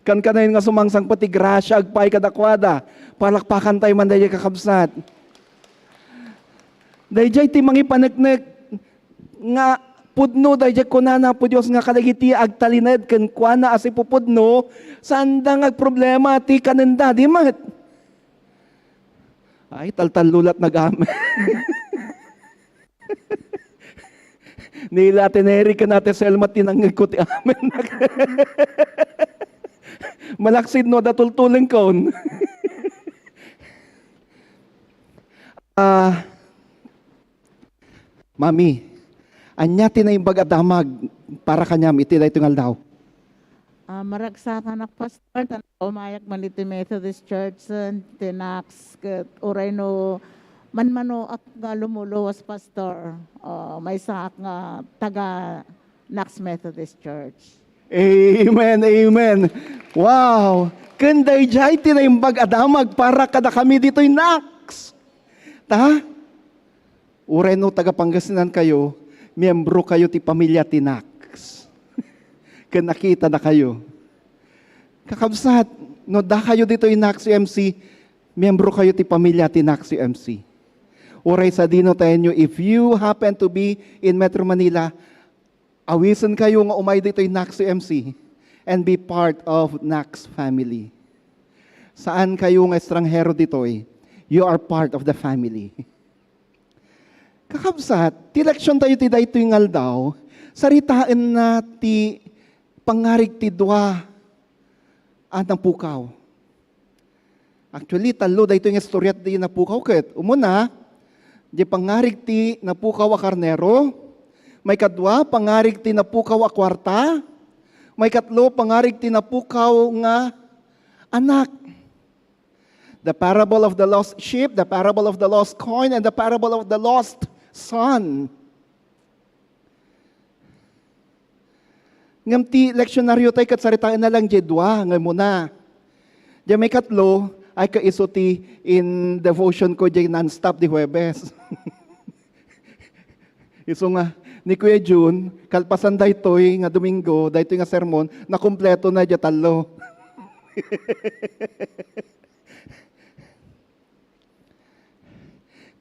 Speaker 1: Kan kanayin nga sumangsang pati grasya, agpay kadakwada. Palakpakan tayo man dahil kakabsat. Dahil jay ti mangi panagnek nga pudno dahil jay kunana po Diyos nga kadagiti agtalined kan kuana asi pupudno saan da nga problema ti kanenda di mat. Ay taltalulat nag-amen. Nila tineri ka natin selma tinangig ko ti amen. Malaksid no datultuling kon. Mami, anya tinay bagadamag para kanyam iti dayto ngal daw.
Speaker 6: Maragsakan ak pastor tan umayak man iti Methodist Church tinax ket uray no manmano ak nga lumuluwas pastor may saak nga taga Nax Methodist Church.
Speaker 1: Amen, amen. Wow! Kanday jay tinay bagadamag para kada kami dito'y Nax. Ta? Uray no taga Pangasinan kayo, miyembro kayo ti pamilya ti Nax. Kan nakita na kayo. Kakabsat, no da kayo dito in Nax UMC, miyembro kayo ti pamilya ti Nax UMC. Uray sa dino tayo nyo, if you happen to be in Metro Manila, awisan kayo nga umay dito in Nax UMC and be part of Nax family. Saan kayo nga estranghero dito eh, you are part of the family. Kakabsat, ti leksyon tayo ti dayto yung aldaw, saritaan na ti pangarig ti dua at ng pukaw. Actually, talo dayto yung istoryat di na pukaw ket. Umuna, di pangarig ti na pukaw a karnero, may kadwa, pangarig ti na pukaw a kwarta, may katlo, pangarig ti na pukaw nga anak. The parable of the lost sheep, the parable of the lost coin, and the parable of the lost son. Ngam ti leksyonaryo tayo katsaritain na lang jedwa, ngam muna. Diyan may katlo, ay kaiso ti in devotion ko diyan non-stop di Huwebes. Iso nga, ni Kuya June, kalpasan daytoy nga Domingo, daytoy nga sermon, na kumpleto na diya talo.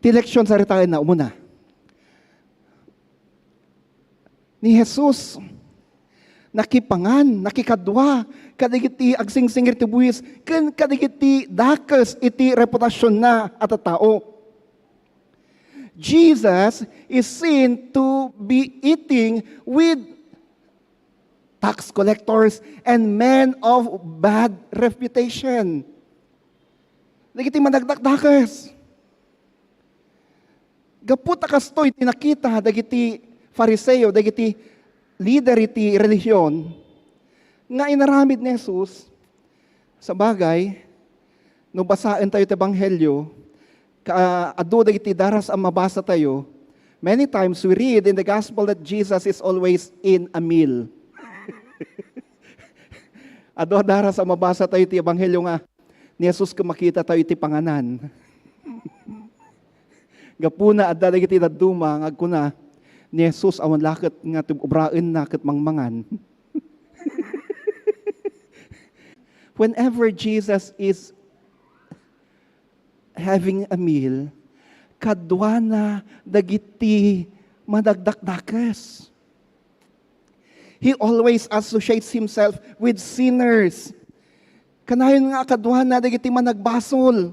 Speaker 1: Ti leksyon sa ritain na umuna. Ni Jesus, nakipangan, nakikadwa, kadigiti agsingsingir ti buwis, ken kadigiti dakes iti reputasyon na at tao. Jesus is seen to be eating with tax collectors and men of bad reputation. Dagiti managdakdakes. Gaputa kastoy tinakita dagiti Fariseo, dagiti leader iti relihiyon nga inaramid ni Jesus sa bagay no basaen tayo ti ebanghelyo adu dagiti daras ang mabasa tayo. Many times we read in the gospel that Jesus is always in a meal. Adu daras ang mabasa tayo ti ebanghelyo nga ni Jesus kumakita tayo iti panganan. Gapuna adda dagiti daduma ngagkuna ni Jesus awan laket nga obraen na ket mangmangan. Whenever Jesus is having a meal, kadwa na dagiti madagdakdakes. He always associates himself with sinners. Kanayon nga kadwa na dagiti managbasol.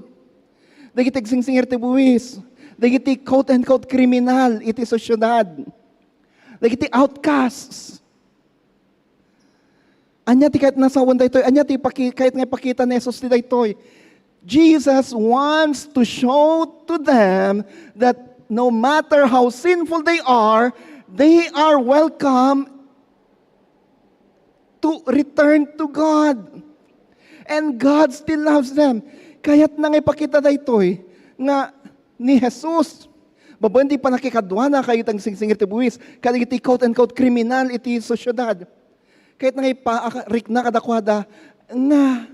Speaker 1: Dagiti agsingsingir ti buwis. Dagiti quote-unquote kriminal iti sosyedad. Dagiti outcasts. Anya ti kahit nasawan daytoy, anya ti kahit nga pakita ni Jesus ti daytoy. Jesus wants to show to them that no matter how sinful they are welcome to return to God. And God still loves them. Kaya't nang ipakita daytoy nga ni Jesus, babandi pa nakikadwa na kayo tang singsingir ti buwis, kadigiti quote-unquote kriminal iti sosyedad. Kahit nga ipa-rik na kadakwada, nga,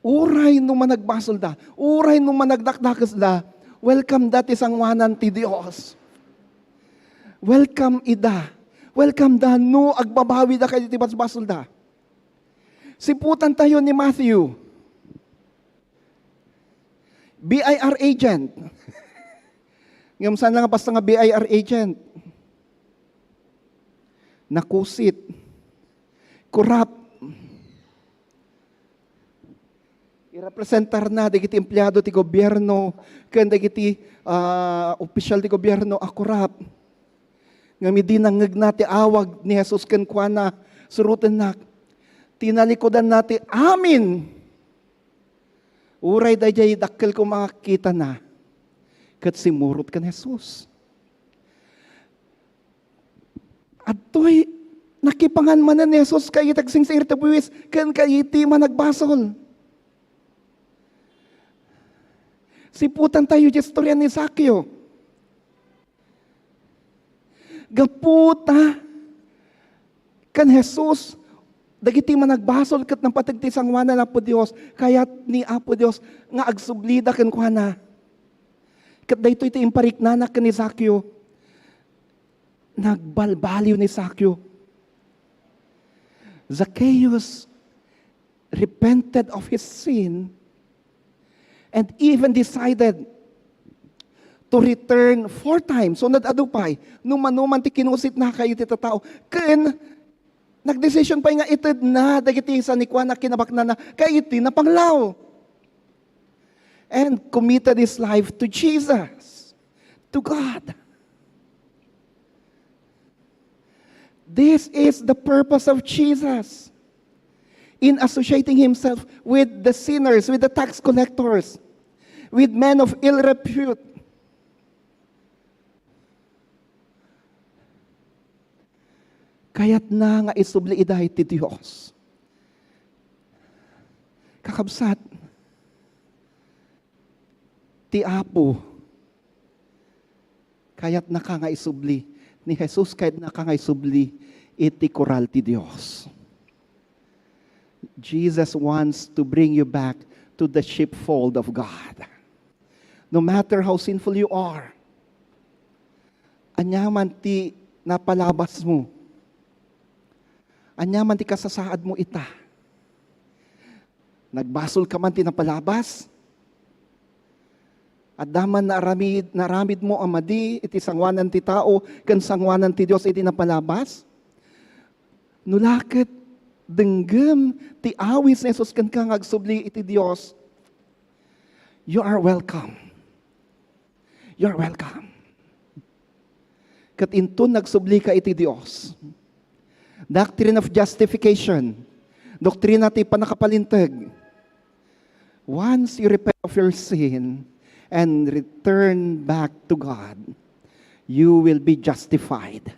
Speaker 1: uray nung managbasol da, uray nung managdakdakas da, welcome that isang wanan ti Dios. Welcome ida. Welcome da, no agbabawi da kayo ti basbasol da. Siputan tayo ni Matthew. BIR agent. Ngayon saan lang basta nga BIR agent? Nakusit. Corrupt. I-representar na dagiti empleyado ti gobyerno, ken dagiti opisyal ti gobyerno a corrupt. Nga midi nangeg na ti awag ni Jesus ken kuana suruten nak. Tinalikodan nati amin. Uray dayjay dakkel ko makakita na. Ket simurot kan Jesus. Adtoy nakipangan man ni Jesus kay tagsingsingir ti buwis ken kayiti managbasol. Siputan tayo di istorya ni Zaccheo. Gaputa kan Jesus dagiti managbasol ket nang patagti sangwana na Apo Dios kayat ni Apo Dios nga agsublida ken kuana. Ket daytoy ti impariknanak ken ni Zaccheo. Nagbalbaliw ni Zaccheo. Zacchaeus repented of his sin and even decided to return 4 times. So nadadupay, numan ti kinusit na kayo ti tao. Ken nagdesisyon pa nga ited na dagiti sa nikwa na kinabakna na kay iti na panglaw. And committed his life to Jesus, to God. This is the purpose of Jesus in associating himself with the sinners, with the tax collectors, with men of ill repute. Kaya't na nga isubli iday ti Diyos. Kakabsat, ti Apo, kaya't naka nga isubli, ni Jesus kaya't naka nga isubli, iti koral ti Diyos. Jesus wants to bring you back to the sheepfold of God. No matter how sinful you are, anyaman ti napalabas mo, anyaman ti kasasaad mo ita, nagbasol ka man ti napalabas, At daman naramid mo amadi, iti sangwanan ti tao, kan sangwanan ti Diyos iti napalabas. Nulakit, denggem, ti awis ni Jesus kan kang agsubli iti Diyos. You are welcome. You are welcome. Kat intun nagsubli ka iti Diyos. Doctrine of justification. Doktrina ti panakapalintag. Once you repent of your sin and return back to God, you will be justified.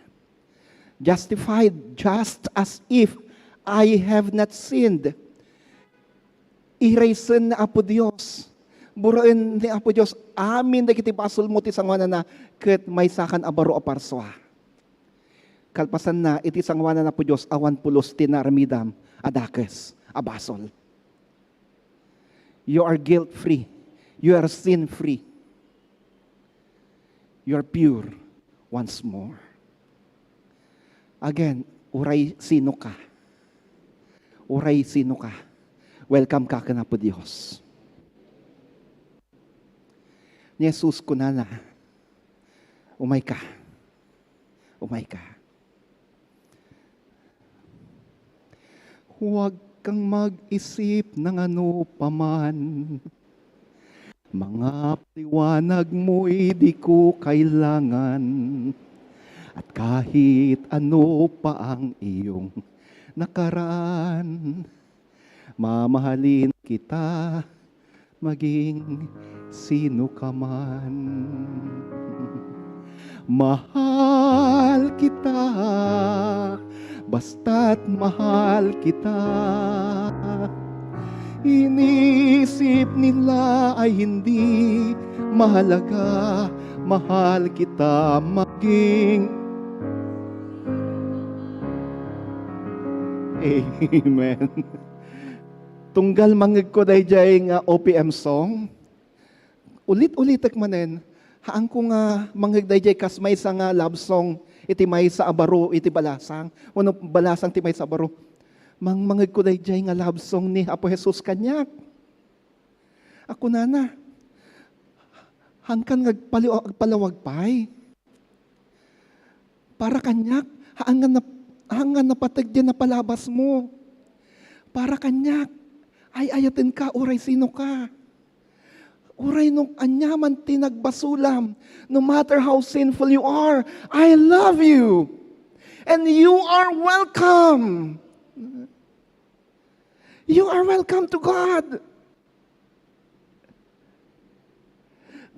Speaker 1: Justified just as if I have not sinned. Iraisen na Apo Diyos. Burain ni Apo Diyos, amin da kiti pasul mo ti sangwana na ket may sakan abaro a parswa. Kalpasan na iti sangwana na Apo Diyos awan pulos tinaramidam adakes abasol. You are guilt-free. You are sin-free. You are pure once more. Again, uray sino ka? Uray sino ka? Welcome ka na po Diyos. Ni Jesus ko na umay ka. Umay ka. Huwag kang mag-isip ng ano paman. Mga paliwanag mo'y di ko kailangan. At kahit ano pa ang iyong nakaraan, mamahalin kita maging sino ka man. Mahal kita, basta't mahal kita. Inisip nila ay hindi mahalaga, mahal kita maging. Amen. Tunggal mangig ko dayjay nga OPM song. Ulit-ulit manen. Haang ko nga mangig dayjay kas may sa nga love song iti may sa abaro iti balasang. Wano balasang ti may sa abaro. Mangig ko dayjay nga love song ni Apo Jesus kanyak. Ako na. Hangkan agpalawag pay. Para kanyak, hangan napatag din na palabas mo. Para kanyak, ay ayatin ka, uray sino ka. Uray nung anyaman tinagbasulam. No matter how sinful you are, I love you. And you are welcome. You are welcome to God.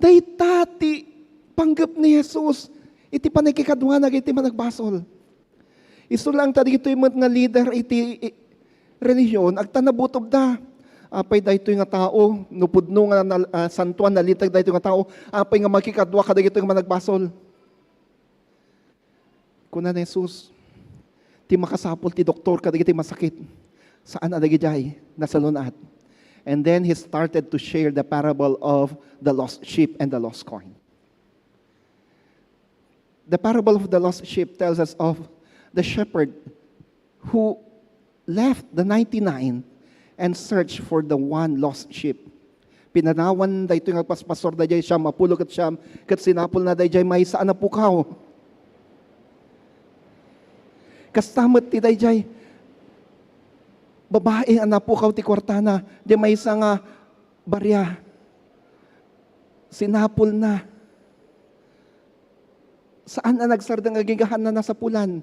Speaker 1: Daytati panggap ni Jesus, iti panagkikadwa na iti managbasol. Iso lang tadi ito yung nga leader iti reliyon, agtanabutob da. Apay da ito yung tao, nupudno nga santuan na litag da ito yung tao, apay nga makikadwa kada ito yung managbasol. Kuna na Jesus, ti makasapol ti doktor kada ito masakit. Saan adagijay? Nasa lunat. And then he started to share the parable of the lost sheep and the lost coin. The parable of the lost sheep tells us of the shepherd who left the 99 and searched for the one lost sheep. Pinanawan da ito yung paspasor da jay siyam, mapulog at siyam, kat sinapol na da jay may saan na pukaw. Kastamot ti da jay, babae ang napukaw ti kwartana, di may isa nga barya. Sinapol na. Saan na nagsardang agigahan na nasa pulan?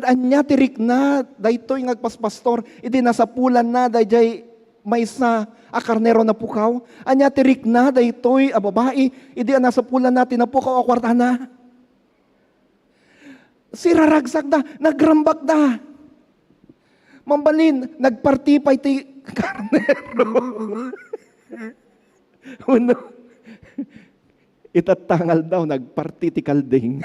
Speaker 1: Anya tirik na, daytoy nga agpaspastor, idi nasa pulan na, dayjay may isa a karnero na pukaw. Anya tirik na, daytoy a babae, idi nasa pulan na, tinapukaw a kwartana. Siraragsak da, nagrambak da. Mambalin, nagpartipay ti karnero. Uno, itatangal daw, nagparti ti kalding.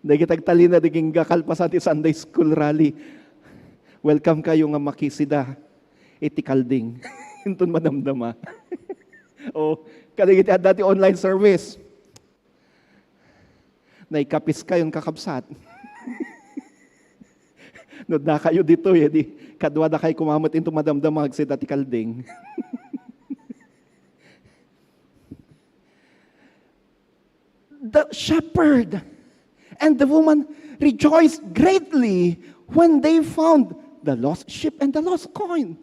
Speaker 1: Nagitagtali na diging gakalpasan ti Sunday School Rally. Welcome kayo nga makisida, iti kalding. Hintun madamdama. O, kaligiti dati online service. Naikapis kayong kakabsat. No, na kayo dito, di kadwa na kayo kumamot into madamdam magsida ti kalding. the shepherd and the woman rejoiced greatly when they found the lost sheep and the lost coin.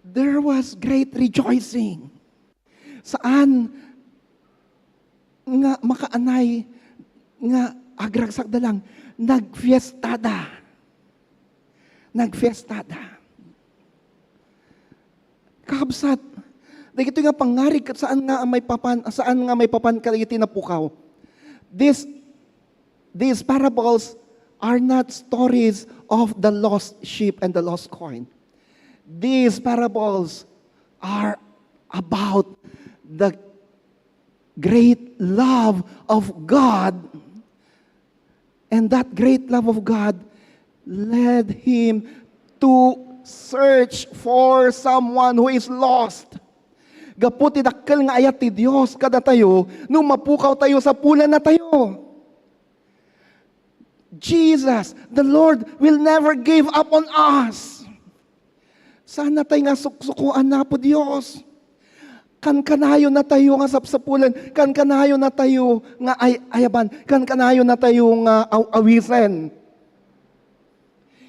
Speaker 1: There was great rejoicing. Saan nga makaanay nga agragsak da lang nagfiestada. Nagfiestada. Kabsat, dagito nga pangarig saan nga may papan kadagiti napukaw. These parables are not stories of the lost sheep and the lost coin. These parables are about the great love of God. And that great love of God led him to search for someone who is lost. Gaputi dakkel nga ayat ti Dios kada tayo, nung mapukaw tayo sa pula na tayo. Jesus, the Lord, will never give up on us. Sana tayo nga suksukuan na po Diyos. Kankanayo na tayo nga sapsapulan. Kankanayo na tayo nga ayaban. Kankanayo na tayo nga awisen.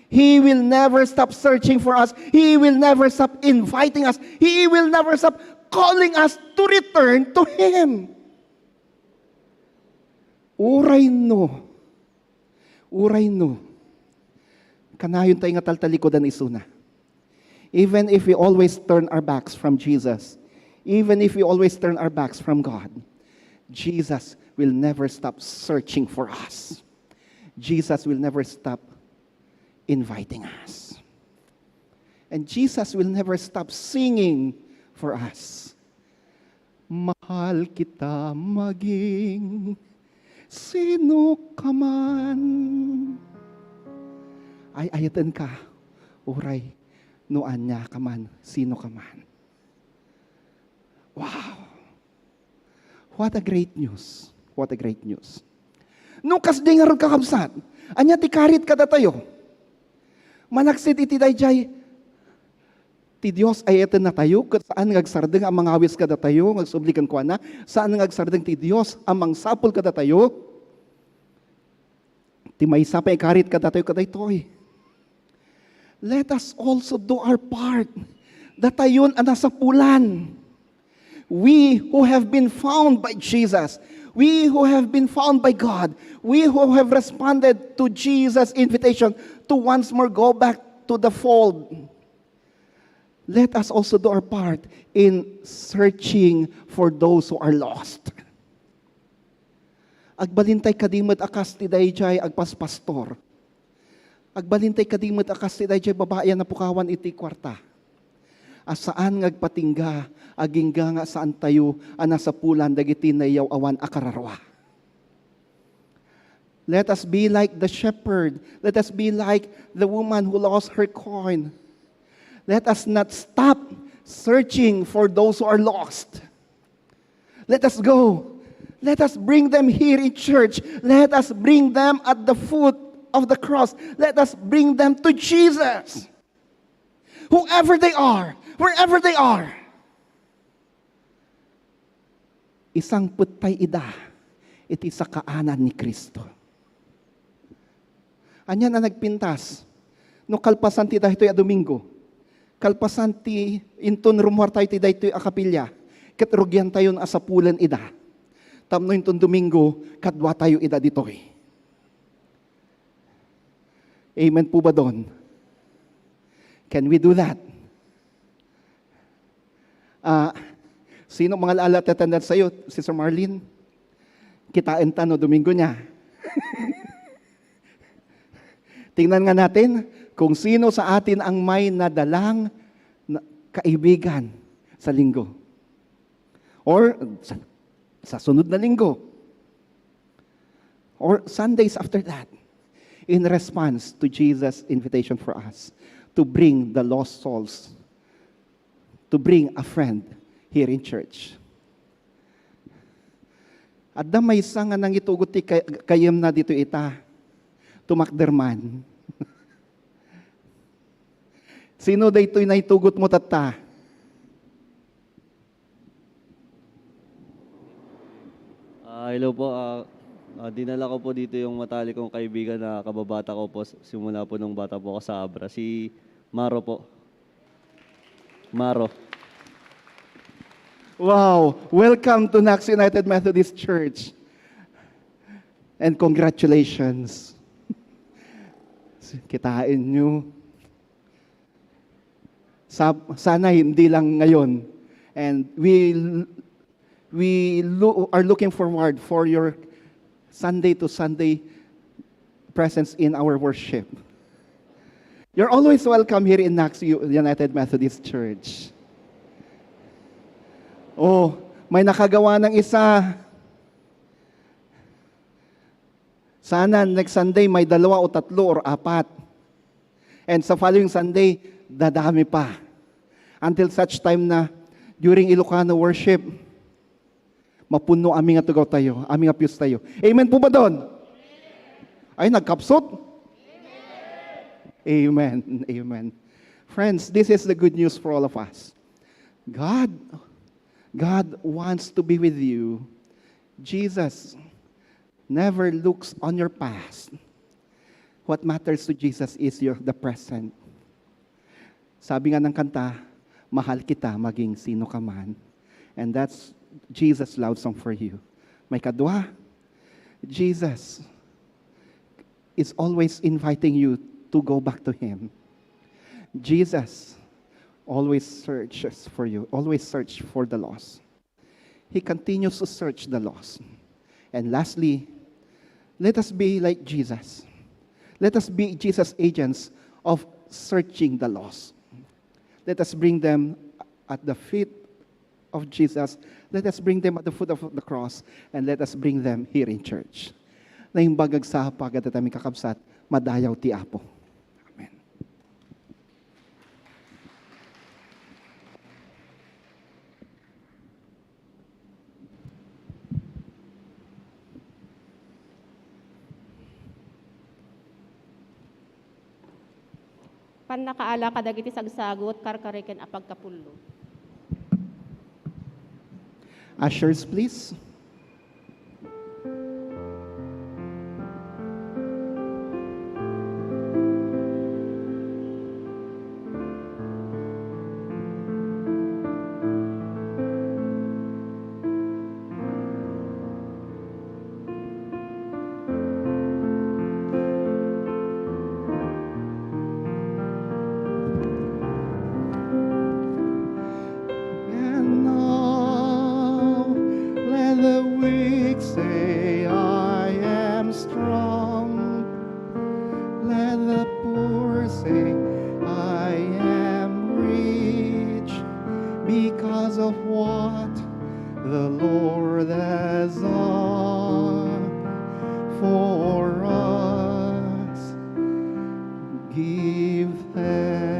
Speaker 1: He will never stop searching for us. He will never stop inviting us. He will never stop calling us to return to Him. Uray no. Kanayon tayo nga taltalikodan isuna. Even if we always turn our backs from Jesus, even if we always turn our backs from God, Jesus will never stop searching for us. Jesus will never stop inviting us. And Jesus will never stop singing for us. Mahal kita maging sino ka man. Ay ayatan ka, uray, noan niya ka man, sino ka man. Wow! What a great news. What a great news. Nung kasding nga kakabsat, anya ti karit kada tayo. Manaksit iti dayjay, ti Dios ay eten na tayo, kat saan ngagsardeng ang mga awis kada tayo, ngagsublikan ko na, saan ngagsardeng ti Dios amang sapul kada tayo, ti may sapay karit kada tayo kada itoy. Let us also do our part. Datayon ang nasapulan. We who have been found by Jesus, we who have been found by God, we who have responded to Jesus' invitation to once more go back to the fold, let us also do our part in searching for those who are lost. Agbalintay kadimot akas ti dayjay agpaspastor. Agbalintay kadimot akas ti dayjay babayan na pukawan iti kwarta. Asaan ngagpatingga, agingga nga saan tayo, sa pulan, dagiti na yaw awan akararwa. Let us be like the shepherd. Let us be like the woman who lost her coin. Let us not stop searching for those who are lost. Let us go. Let us bring them here in church. Let us bring them at the foot of the cross. Let us bring them to Jesus. Whoever they are, wherever they are. Isang putay ida, iti sa kaanan ni Kristo. Anya na nagpintas, no kalpasan ti dahitoy a Domingo, kalpasan ti inton rumuar tayo ti dahitoy a kapilya, ket rugyan tayo na asapulan ida. Tamno inton Domingo, kadwa tayo ida ditoy. Amen po ba doon? Can we do that? Sino mga laala tatandaan sa'yo? Sister Marlene? Kitain ta no Domingo niya. Tingnan nga natin kung sino sa atin ang may nadalang kaibigan sa linggo. Or sa sunod na linggo. Or Sundays after that. In response to Jesus' invitation for us to bring the lost souls, to bring a friend here in church. At da may isa nga nang itugot ti kayem na dito ita, tumakderman. Sino da ito'y naitugot mo tata?
Speaker 7: Hello po. Dinala ko po dito yung matalik kong kaibigan na kababata ko po simula po nung bata po ako sa Abra. Si Maro po. Maro.
Speaker 1: Wow! Welcome to Nax United Methodist Church. And congratulations. Kitain nyo. Sana hindi lang ngayon. And are looking forward for your Sunday to Sunday presence in our worship. You're always welcome here in Nax United Methodist Church. Oh, may nakagawa ng isa. Sana next Sunday may 2 o 3 or 4. And sa following Sunday, dadami pa. Until such time na during Ilocano worship, mapuno aming atugaw tayo, aming apyos tayo. Amen po ba doon? Ay, nagkapsot? Amen. Amen. Friends, this is the good news for all of us. God wants to be with you. Jesus never looks on your past. What matters to Jesus is the present. Sabi nga ng kanta, mahal kita maging sino ka man. And that's Jesus' love song for you. May kadwa, Jesus is always inviting you to go back to Him. Jesus always searches for you, always search for the lost. He continues to search the lost. And lastly, let us be like Jesus. Let us be Jesus' agents of searching the lost. Let us bring them at the feet of Jesus. Let us bring them at the foot of the cross. And let us bring them here in church. Na yung bagag sa pagkat at aming kakabsat, madayaw ti Apo. Amen.
Speaker 2: Pan nakaala ka dagiti sagsagot, karkariken apag kapullo.
Speaker 1: Ushers, please. And now let the weak say, I am strong. Let the poor say, I am rich because of what the Lord has done for us. Give thanks.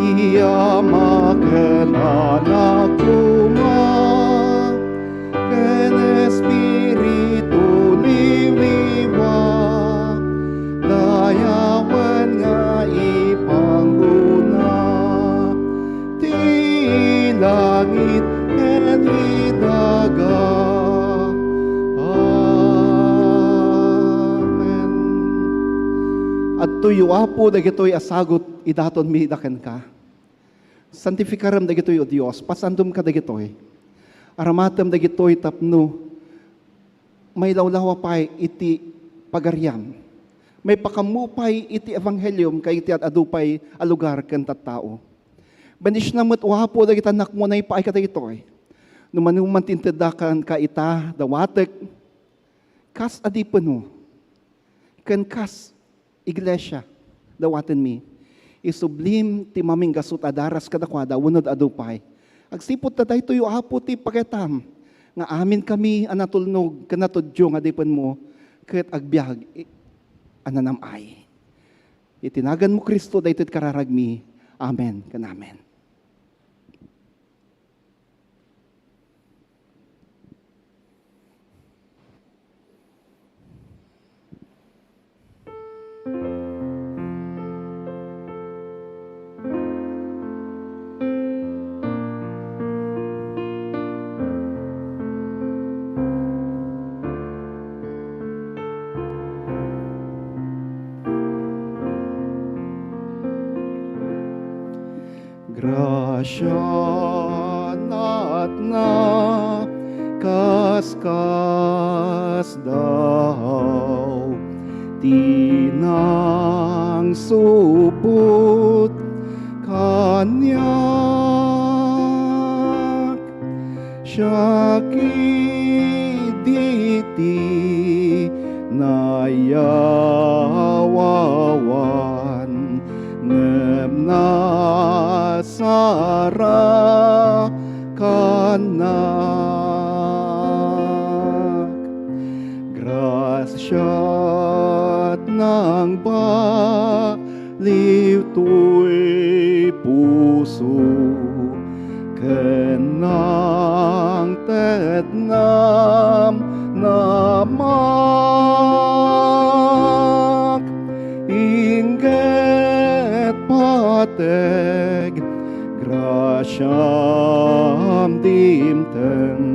Speaker 1: Tiamakan anak rumah, ken Espiritu liliwa, dayawan nga ipangruna, ti langit ken idaga. Amen. At tuyo apo dagitoy asagot idaton mi daken ka. Santifikaram dagitoy o Dios, pasandom ka dagitoy. Aramatam dagitoy tapno may lawlawa pay iti pagaryam. May pakamupay iti evanghelium kay iti at adupay a lugar ken tattao. Banis na met wapo dagita anak mo na ipaay ka dagitoy. Numanuman tintedakan ka ita dawatek kas adipen mo. Ken kas iglesia dawaten mi. Isublim ti maming gasut adaras kadakwada wenod adupay. Agsipot ta daytoy apo ti pagetam nga amin kami anatulnog kanatudyo nga dipen mo ket agbiag ananamay. Itinagan mo Kristo daytoy kararagmi. Amen ken amen. grasya na't na kaskas daw, tinang supot kanyak, siya kiditi nayawawan, ngem nasara kanak, grasyat ng baliw to'y puso, kenang tednam namak, ingget pateg, grasyam dimten,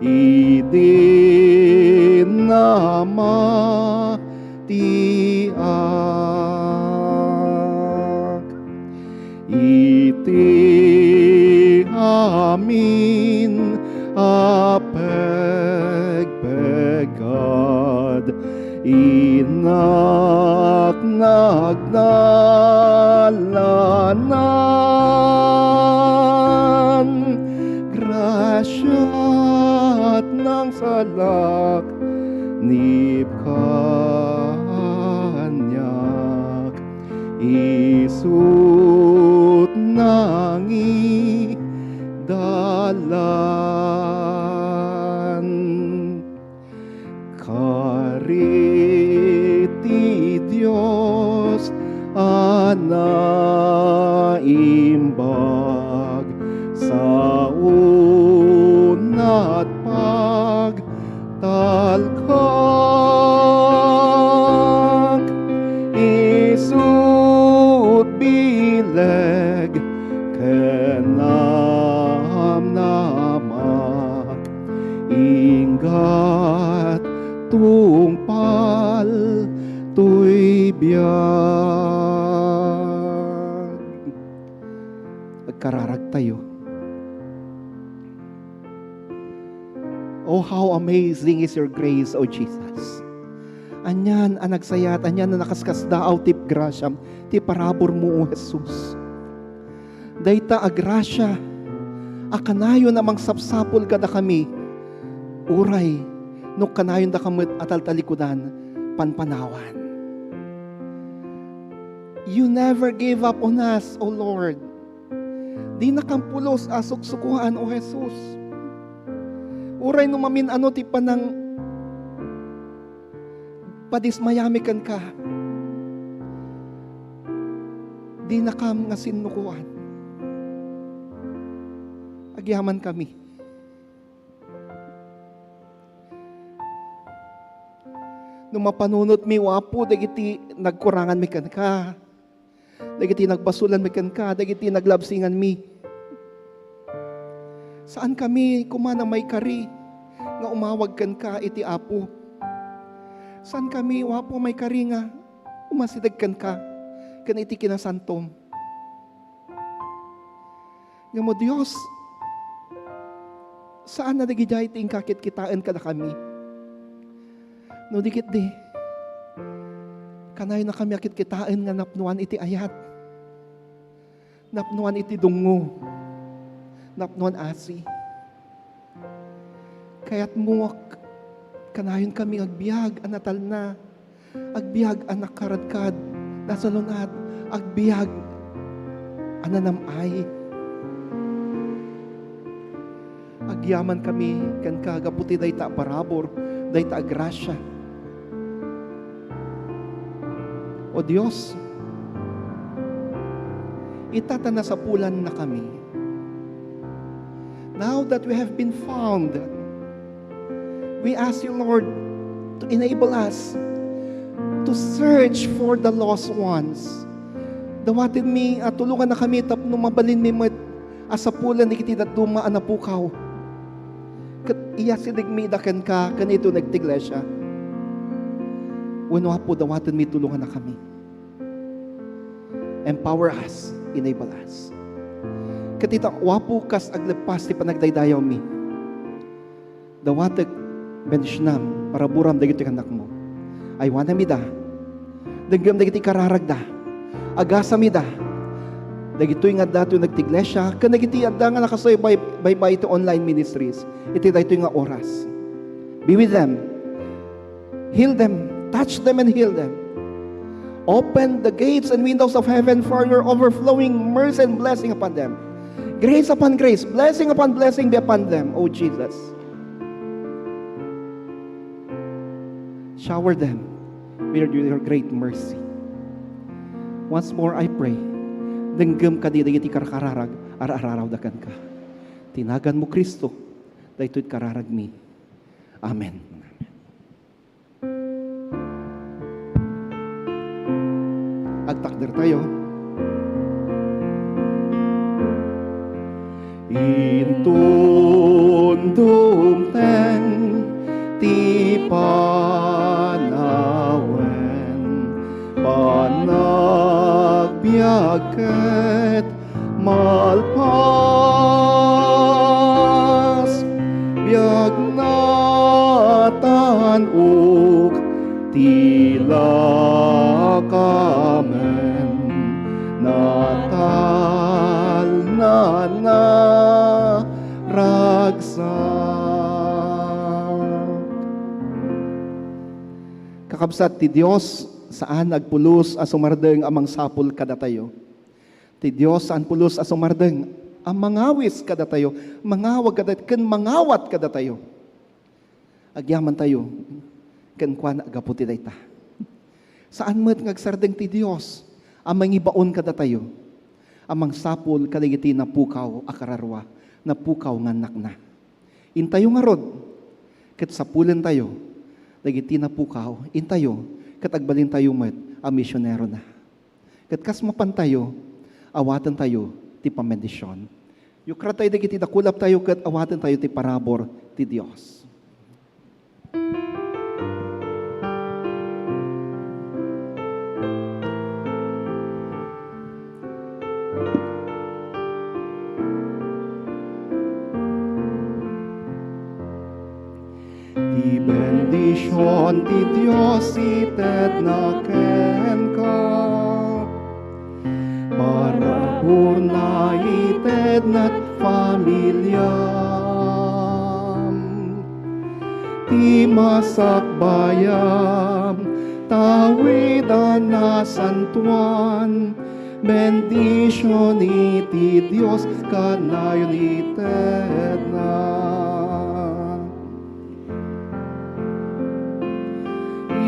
Speaker 1: idin nama tiak, iti amin apeg-pegad, inak nagdalanan, grasyat ng salak nip kanyak, isut nangi dalan, kariti Diyos anaimbag sa unat pagtalkak, isut bileg kenam namak, inggat tungpal tuy biyag. Magkararag tayo. Oh, how amazing is your grace, O Jesus. Anyan ang nagsayat, anyan na nakaskas daaw tip grasyam, ti parabor mo, O Jesus. Dayta agrasya, akanayo namang sapsapol kada kami, uray, no kanayon da kamit ataltalikudan, panpanawan. You never gave up on us, O Lord. Di nakampulos asok-sukuhan, O Jesus. Uray no mamin ano ti panang padismayamikan ka. Di nakam nga sinukuan. Agyaman kami. No mapanunot mi wapo, dagiti nagkurangan mi kan ka. Dagiti nagbasulan mi kan ka. Dagiti naglabsingan mi. Saan kami kumana may kari nga umawag kan ka iti Apo? Saan kami wapo may kari nga umasidag kan ka kan iti kinasantom? Nga mo Diyos, saan na nagijay ting kakit kitaan ka na kami? No dikit di, kanay na kami akit kitaan nga napnuan iti ayat, napnuan iti dungo, napnuan asi. Kaya't muwak kanayon kami agbiag anatal na, agbiag anak karadkad, nasa lunat, agbiag ananamay. Agyaman kami kan kagaputi dayta parabor, dayta agrasya. O Diyos, itata na sa pulan na kami. Now that we have been found, we ask you, Lord, to enable us to search for the lost ones. Dawatin mi at tulungan na kami tapno mabalin mi met asapulan ni kiti datuma anapukaw. Kat iya sidigmi daken ka kanito nagtiglesia. Wano po dawatin mi tulungan na kami. Empower us, enable us. Katita, wapo kas aglepas ti panagdaydayaw mi. Dawatag bensyunam, para buram dagiti anak mo. Ay wanami da. Daggam dagiti kararagda. Agasami da. Dagitoy nga dato nagtiglesya, kan dagiti adda nga nakasoy by ito online ministries. Iti dagitoy nga oras. Be with them. Heal them. Touch them and heal them. Open the gates and windows of heaven for your overflowing mercy and blessing upon them. Grace upon grace, blessing upon blessing be upon them, O Jesus. Shower them with your great mercy. Once more I pray, denggem ka di iti kararag, ararawdakan ka. Tinagan mo Kristo, daytoy kararag mi. Amen. Agtakder tayo. Intundum ten ti panawen panagbiaget malpas biag natan ug tila kamen natal na ragsak. Kakabsat ti Dios saan nagpulos a sumardeng amang sapul kada tayo. Ti Dios saan pulos a sumardeng ang mangawis kada tayo, mangawag kada ken mangawat kada tayo. Agyaman tayo ken kuan agaputi dayta. Saan met ngagsardeng ti Dios amang ibaon kada tayo. Amang sapul kadagiti na pukaw akararwa, na pukaw nga nakna. Intayo nga rod, ket sapulen tayo, dagiti na pukaw, intayo, ket agbalin tayo met, a misyonero na. Ket kas mapan tayo, awatan tayo, ti pamendisyon. Yukra tayo dagiti dakulap tayo, ket awatan tayo ti parabor, ti Dios. Ti bendisyon ti Dios ited na ken ka, parabor na ited na't pamilyam. Ti masakbayam, tawidan na santuan, bendisyon iti Dios kanayon ited na.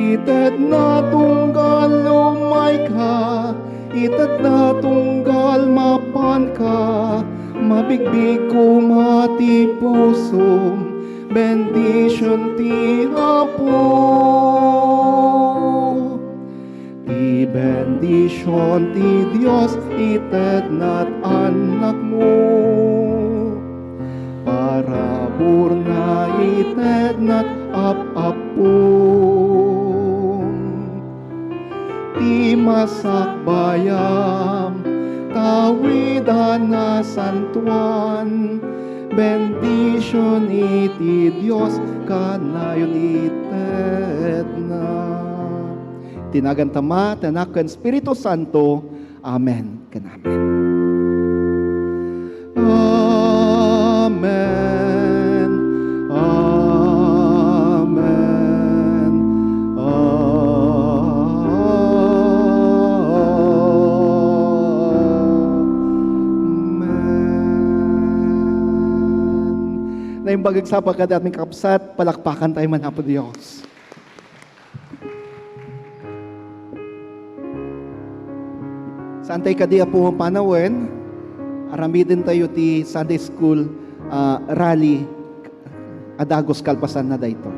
Speaker 1: Ited na tunggal lumay ka, ited na tunggal mapan ka, mabigbig kumati puso, bendisyon ti Apo. Ti bendisyon ti Dios, ited na't anak mo, parabor na ited na't apapon. Ti masakbayam, tawidan na santuan, bendisyon iti Dios kanayon ited na. Tinagan Tama, Tanakan, Espiritu Santo. Amen. Amen. Amen. Amen. Amen. Na yung bagagsapa ka dating kakapsat, palakpakan tayo man po Diyos. Saan tayo kadiya po panawen, aramidin tayo ti Sunday School rally Adagos Kalpasan na dayto.